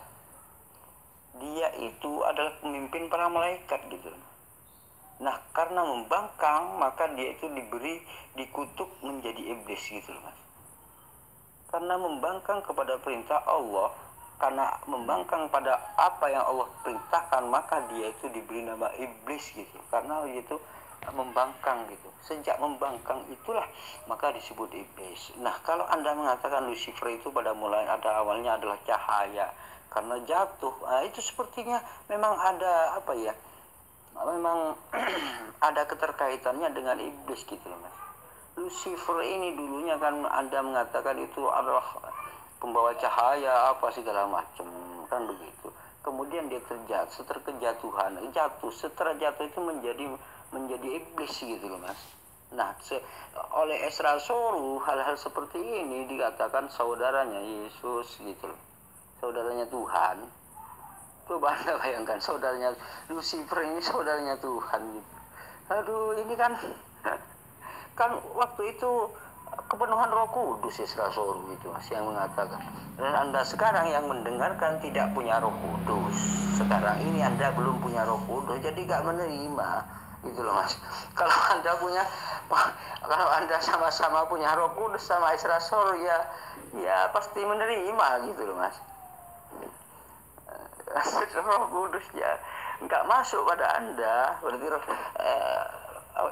Speaker 3: Dia itu adalah pemimpin para malaikat gitu. Nah karena membangkang maka dia itu dikutuk menjadi iblis gitu mas. Karena membangkang kepada perintah Allah, karena membangkang pada apa yang Allah perintahkan, maka dia itu diberi nama iblis gitu. Karena itu membangkang gitu. Sejak membangkang itulah maka disebut iblis. Nah kalau Anda mengatakan Lucifer itu pada awalnya adalah cahaya, karena jatuh, itu sepertinya memang ada memang ada keterkaitannya dengan iblis gitu loh Mas. Lucifer ini dulunya kan Anda mengatakan itu adalah pembawa cahaya apa segala macam kan begitu. Kemudian dia terkejatuhan, setelah jatuh itu menjadi iblis gitu loh Mas. Nah, oleh Esra Soru hal-hal seperti ini dikatakan saudaranya Yesus gitu loh. Saudaranya Tuhan. Coba Anda bayangkan saudaranya Lucifer ini saudaranya Tuhan gitu. Aduh, ini kan waktu itu kepenuhan Roh Kudus Esra Soru itu Mas yang mengatakan. Dan Anda sekarang yang mendengarkan tidak punya Roh Kudus. Sekarang ini Anda belum punya Roh Kudus, jadi gak menerima gitu loh Mas. Kalau Anda sama-sama punya Roh Kudus sama Esra Soru ya pasti menerima gitu loh Mas. Roh Kudus ya nggak masuk pada Anda, berarti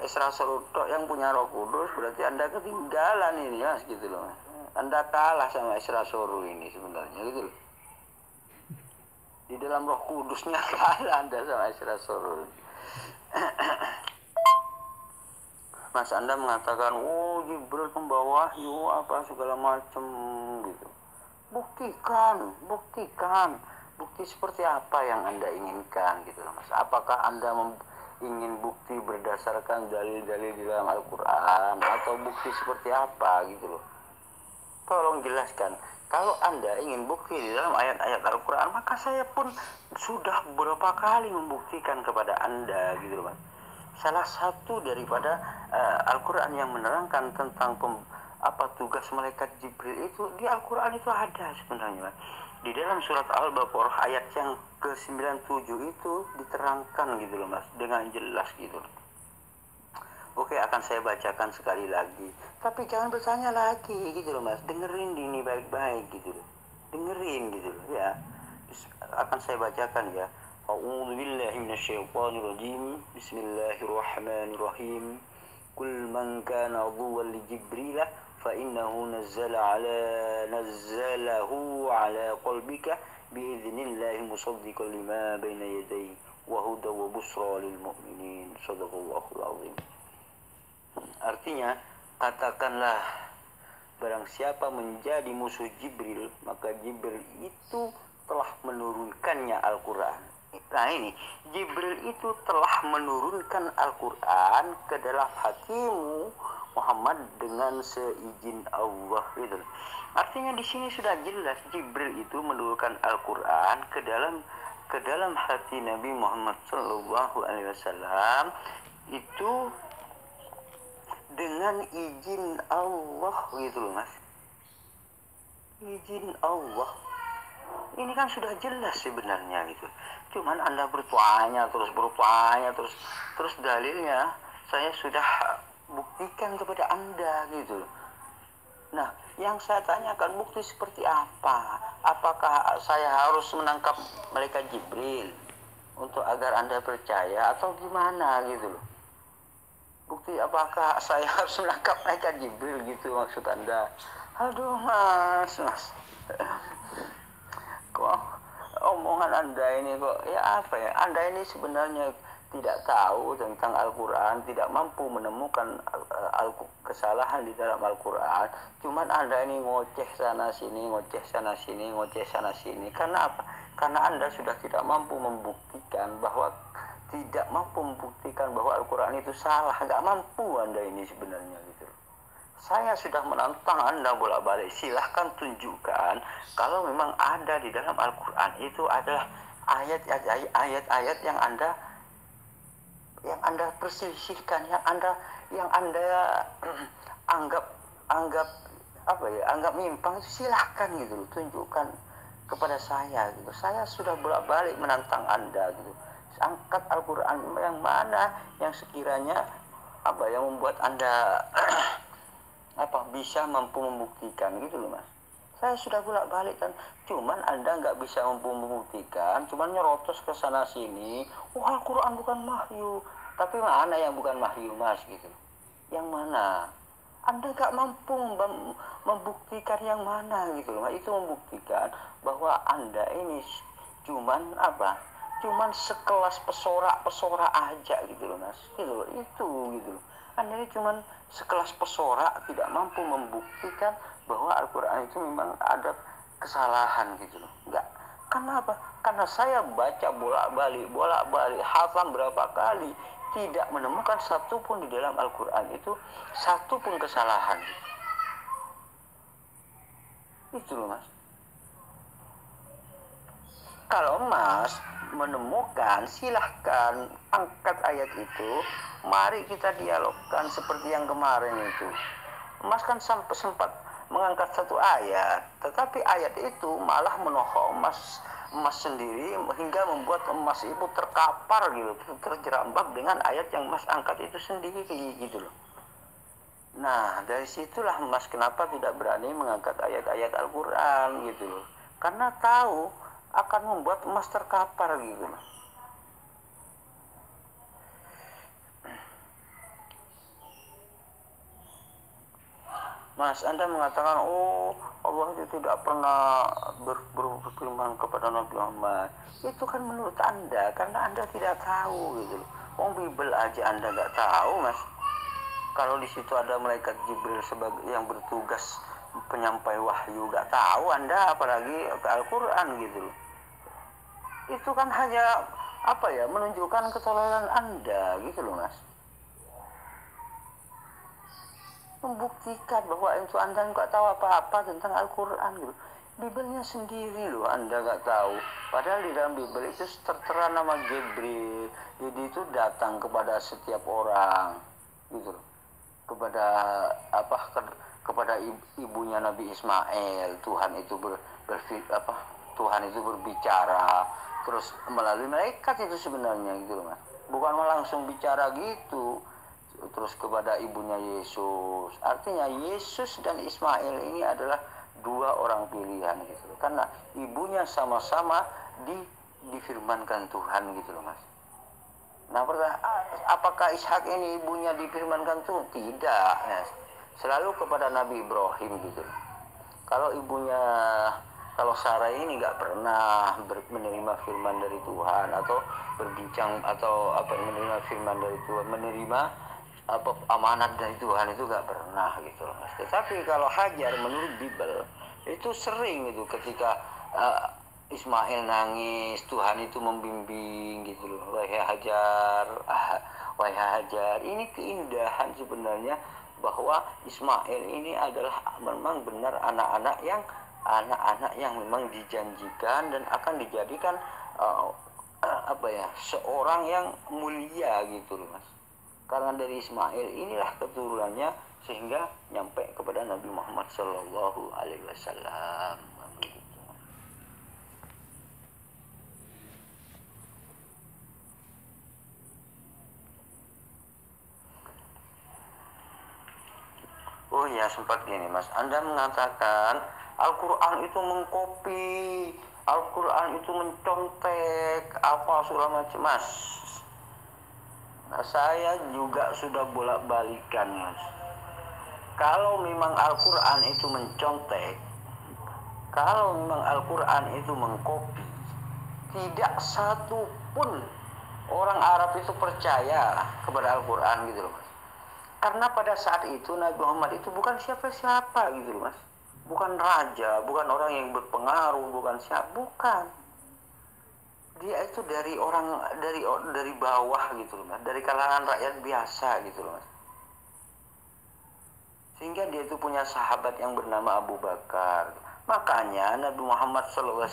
Speaker 3: Esra Soru yang punya Roh Kudus, berarti Anda ketinggalan ini Mas gitu loh. Anda kalah sama Esra Soru ini sebenarnya gitu loh. Di dalam Roh Kudusnya kalah Anda sama Esra Soru. Mas Anda mengatakan, oh Jibril pembawa wahyu apa segala macam gitu. Buktikan. Bukti seperti apa yang Anda inginkan gitu loh Mas. Apakah Anda ingin bukti berdasarkan dalil-dalil di dalam Al-Quran atau bukti seperti apa gitu loh. Tolong jelaskan. Kalau Anda ingin bukti di dalam ayat-ayat Al-Quran, maka saya pun sudah beberapa kali membuktikan kepada Anda gitu loh Mas. Salah satu daripada Al-Quran yang menerangkan tentang tugas malaikat Jibril itu di Al-Quran itu ada sebenarnya Mas. Di dalam surat Al-Baqarah ayat yang ke-97 itu diterangkan gitu loh Mas, dengan jelas gitu loh. Oke, akan saya bacakan sekali lagi. Tapi jangan bertanya lagi gitu loh Mas. Dengerin ini baik-baik gitu loh. Dengerin gitu loh ya. Akan saya bacakan ya. A'udzubillahi minasyaitonirrajim. Bismillahirrahmanirrahim. Kul man kana aduwwan li Jibril فإنه نزله على قلبك بإذن الله مصدقا لما بين يديه وهدى وبشرى للمؤمنين صدق الله العظيم. Artinya, katakanlah barang siapa menjadi musuh Jibril, maka Jibril itu telah menurunkannya Al-Quran. Nah ini, Jibril itu telah menurunkan Al-Quran ke dalam hatimu Muhammad dengan seizin Allah gitu. Artinya di sini sudah jelas Jibril itu menurunkan Al-Quran ke dalam hati Nabi Muhammad SAW itu dengan izin Allah gitu loh Mas. Izin Allah. Ini kan sudah jelas sebenarnya gitu. Cuman Anda bertanya terus dalilnya saya sudah buktikan kepada Anda gitu. Nah, yang saya tanyakan bukti seperti apa? Apakah saya harus menangkap malaikat Jibril untuk agar Anda percaya atau gimana gitu loh? Bukti apakah saya harus menangkap malaikat Jibril gitu maksud Anda? Aduh mas. Kok omongan Anda ini kok ya apa ya? Anda ini sebenarnya tidak tahu tentang Al-Quran, tidak mampu menemukan kesalahan di dalam Al-Quran. Cuman Anda ini ngoceh sana sini. Karena apa? Karena Anda sudah tidak mampu membuktikan bahwa Al-Quran itu salah. Nggak mampu Anda ini sebenarnya gitu. Saya sudah menantang Anda bolak-balik. Silahkan tunjukkan kalau memang ada di dalam Al-Quran itu adalah ayat-ayat yang Anda perselisihkan, yang Anda anggap menyimpang, itu silahkan gitu loh, tunjukkan kepada saya gitu. Saya sudah bolak-balik menantang Anda gitu. Angkat Al-Quran yang mana yang sekiranya yang membuat Anda bisa mampu membuktikan gitu loh Mas. Saya sudah bolak-balik kan, cuman Anda nggak bisa mampu membuktikan, cuman nyerotos ke sana sini. Al-Quran bukan wahyu. Tapi mana yang bukan wahyu Mas gitu? Yang mana? Anda nggak mampu membuktikan yang mana gitu loh. Itu membuktikan bahwa Anda ini cuman cuman sekelas pesora aja gitu loh Mas, gitu loh, itu gitu loh. Anda ini cuman sekelas pesora, tidak mampu membuktikan bahwa Al-Quran itu memang ada kesalahan gitu loh. Enggak. Karena apa? Karena saya baca bolak-balik, hafal berapa kali, tidak menemukan satupun di dalam Al-Quran itu satupun kesalahan. Itu loh Mas. Kalau Mas menemukan, silahkan angkat ayat itu, mari kita dialogkan seperti yang kemarin itu. Mas kan sempat mengangkat satu ayat, tetapi ayat itu malah menohok Mas sendiri hingga membuat Mas itu terkapar gitu, terjerambab dengan ayat yang Mas angkat itu sendiri gitu loh. Nah, dari situlah Mas kenapa tidak berani mengangkat ayat-ayat Al-Quran gitu loh. Karena tahu akan membuat Mas terkapar gitu loh. Mas, Anda mengatakan, oh Allah itu tidak pernah berfirman kepada Nabi Muhammad. Itu kan menurut Anda, karena Anda tidak tahu gitu loh. Bible aja Anda nggak tahu Mas. Kalau di situ ada malaikat Jibril sebagai yang bertugas penyampai wahyu, nggak tahu Anda, apalagi ke Al-Quran gitu loh. Itu kan hanya menunjukkan ketololan Anda gitu loh Mas. Membuktikan bahwa itu Anda nggak tahu apa-apa tentang Al-Quran gitu. Bibelnya sendiri loh Anda nggak tahu. Padahal di dalam Bibel itu tertera nama Jibril. Jadi itu datang kepada setiap orang gitu loh. Kepada ibunya Nabi Ismail, Tuhan itu Tuhan itu berbicara terus melalui malaikat itu sebenarnya gitu loh Mas. Bukan langsung bicara gitu. Terus kepada ibunya Yesus. Artinya Yesus dan Ismail ini adalah dua orang pilihan gitu loh. Karena ibunya sama-sama difirmankan Tuhan gitu loh Mas. Nah, apakah Ishak ini ibunya difirmankan Tuhan? Tidak. Ya. Selalu kepada Nabi Ibrahim gitu. Kalau Sarah ini nggak pernah menerima firman dari Tuhan atau berbincang atau menerima firman dari Tuhan, menerima amanat dari Tuhan itu nggak pernah gitu loh. Tetapi kalau Hajar menurut Bible itu sering itu ketika Ismail nangis, Tuhan itu membimbing gitu loh. Wahai Hajar, ini keindahan sebenarnya bahwa Ismail ini adalah memang benar anak-anak yang memang dijanjikan dan akan dijadikan seorang yang mulia gitu loh Mas. Karena dari Ismail inilah keturunannya sehingga nyampe kepada Nabi Muhammad Shallallahu Alaihi Wasallam. Oh ya, sempat gini Mas, Anda mengatakan Al-Quran itu mengkopi, Al-Quran itu mencontek, apa segala macam Mas. Nah, saya juga sudah bolak-balikan Mas. Kalau memang Al-Quran itu mencontek, kalau memang Al-Quran itu mengkopi, tidak satu pun orang Arab itu percaya kepada Al-Quran gitu loh Mas. Karena pada saat itu Nabi Muhammad itu bukan siapa-siapa gitu loh Mas. Bukan raja, bukan orang yang berpengaruh, bukan siapa, bukan. Dia itu dari bawah gitu loh Mas, dari kalangan rakyat biasa gitu loh Mas. Sehingga dia itu punya sahabat yang bernama Abu Bakar. Makanya Nabi Muhammad SAW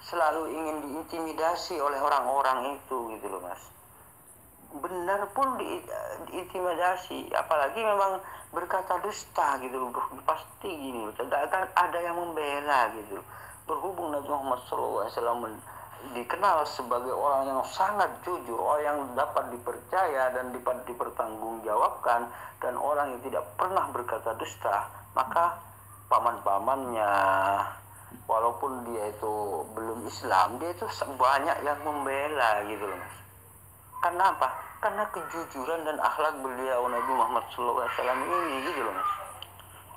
Speaker 3: selalu ingin diintimidasi oleh orang-orang itu gitu loh Mas. Benar pun diintimidasi, apalagi memang berkata dusta gitu loh, pasti gini, tidak akan ada yang membela gitu. Berhubung Nabi Muhammad SAW dikenal sebagai orang yang sangat jujur, orang yang dapat dipercaya dan dapat dipertanggungjawabkan, dan orang yang tidak pernah berkata dusta, maka paman-pamannya, walaupun dia itu belum Islam, dia itu banyak yang membela gitu loh Mas. Karena apa? Karena kejujuran dan akhlak beliau Nabi Muhammad SAW ini gitu loh Mas.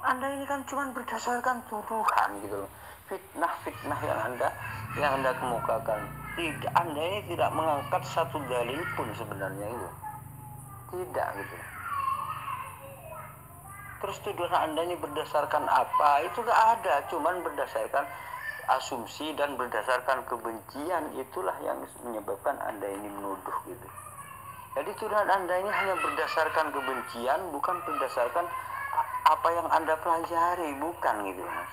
Speaker 3: Anda ini kan cuma berdasarkan tuduhan gitu loh. Fitnah yang anda kemukakan. Anda ini tidak mengangkat satu dalil pun sebenarnya itu. Tidak gitu. Terus tuduhan Anda ini berdasarkan apa? Itu gak ada, cuman berdasarkan asumsi dan berdasarkan kebencian. Itulah yang menyebabkan Anda ini menuduh gitu. Jadi tuduhan Anda ini hanya berdasarkan kebencian, bukan berdasarkan apa yang Anda pelajari, bukan gitu Mas.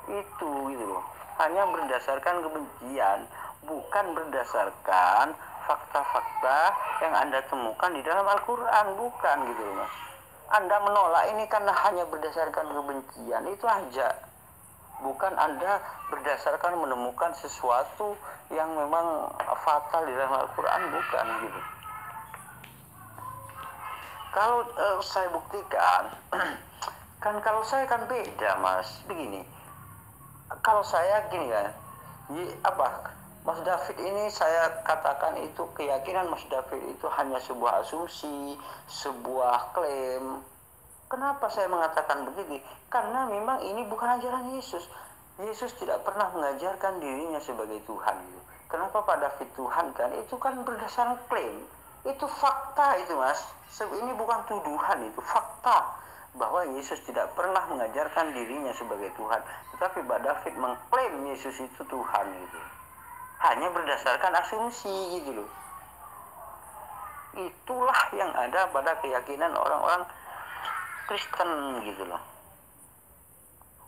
Speaker 3: Itu gitu loh. Hanya berdasarkan kebencian, bukan berdasarkan fakta-fakta yang Anda temukan di dalam Al-Quran, bukan gitu loh Mas. Anda menolak ini karena hanya berdasarkan kebencian, itu aja. Bukan Anda berdasarkan menemukan sesuatu yang memang fatal di dalam Al-Quran, bukan gitu. Kalau saya buktikan, kan kalau saya kan beda Mas, begini. Kalau saya gini kan, Mas David ini saya katakan itu keyakinan Mas David itu hanya sebuah asumsi, sebuah klaim. Kenapa saya mengatakan begitu? Karena memang ini bukan ajaran Yesus. Yesus tidak pernah mengajarkan dirinya sebagai Tuhan. Kenapa Pak David Tuhan kan? Itu kan berdasarkan klaim. Itu fakta itu Mas. Ini bukan tuduhan, itu fakta. Bahwa Yesus tidak pernah mengajarkan dirinya sebagai Tuhan. Tetapi Pak David mengklaim Yesus itu Tuhan gitu. Hanya berdasarkan asumsi gitu loh. Itulah yang ada pada keyakinan orang-orang Kristen gitu loh.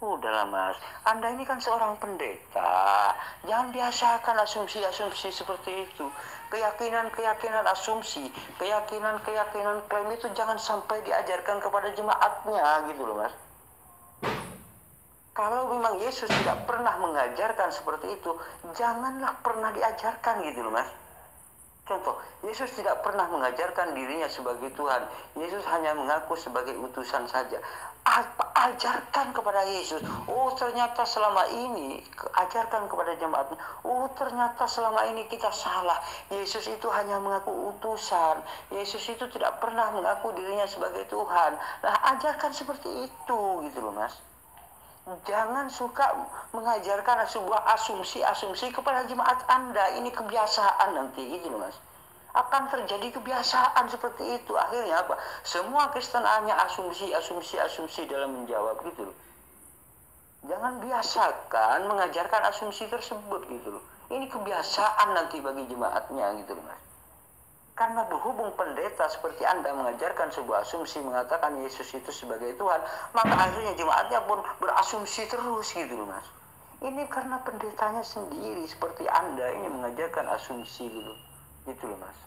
Speaker 3: Udahlah Mas, Anda ini kan seorang pendeta. Jangan biasakan asumsi-asumsi seperti itu. Keyakinan-keyakinan asumsi, keyakinan-keyakinan klaim itu jangan sampai diajarkan kepada jemaatnya gitu loh Mas. Kalau memang Yesus tidak pernah mengajarkan seperti itu, janganlah pernah diajarkan gitu loh Mas. Contoh, Yesus tidak pernah mengajarkan dirinya sebagai Tuhan. Yesus hanya mengaku sebagai utusan saja. Ajarkan kepada Yesus. Oh ternyata selama ini, ajarkan kepada jemaatnya. Oh ternyata selama ini kita salah. Yesus itu hanya mengaku utusan. Yesus itu tidak pernah mengaku dirinya sebagai Tuhan. Nah ajarkan seperti itu gitu loh Mas. Jangan suka mengajarkan sebuah asumsi-asumsi kepada jemaat Anda. Ini kebiasaan nanti gitu loh Mas. Akan terjadi kebiasaan seperti itu. Akhirnya apa? Semua Kristen hanya asumsi dalam menjawab gitu loh. Jangan biasakan mengajarkan asumsi tersebut gitu loh. Ini kebiasaan nanti bagi jemaatnya gitu loh Mas. Karena berhubung pendeta seperti Anda mengajarkan sebuah asumsi, mengatakan Yesus itu sebagai Tuhan, maka akhirnya jemaatnya pun berasumsi terus gitu loh Mas. Ini karena pendetanya sendiri seperti Anda ini mengajarkan asumsi gitu. Gitu loh Mas.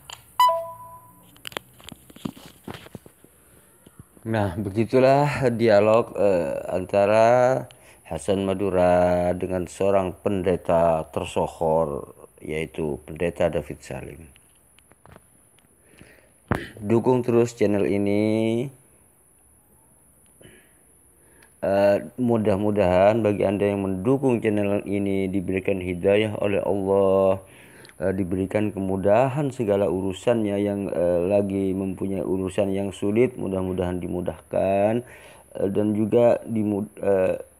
Speaker 1: Nah, begitulah dialog antara Hasan Madura dengan seorang pendeta tersohor, yaitu pendeta David Salim. Dukung terus channel ini. Mudah-mudahan bagi Anda yang mendukung channel ini diberikan hidayah oleh Allah, diberikan kemudahan segala urusannya. Yang lagi mempunyai urusan yang sulit, mudah-mudahan dimudahkan, dan juga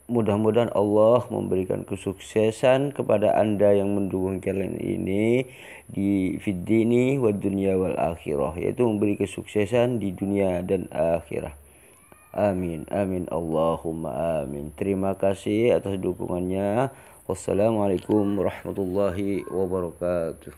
Speaker 1: mudah-mudahan Allah memberikan kesuksesan kepada Anda yang mendukung channel ini di fiddini wa dunya wal akhirah, yaitu memberi kesuksesan di dunia dan akhirah. Amin, amin, Allahumma amin. Terima kasih atas dukungannya. Wassalamualaikum warahmatullahi wabarakatuh.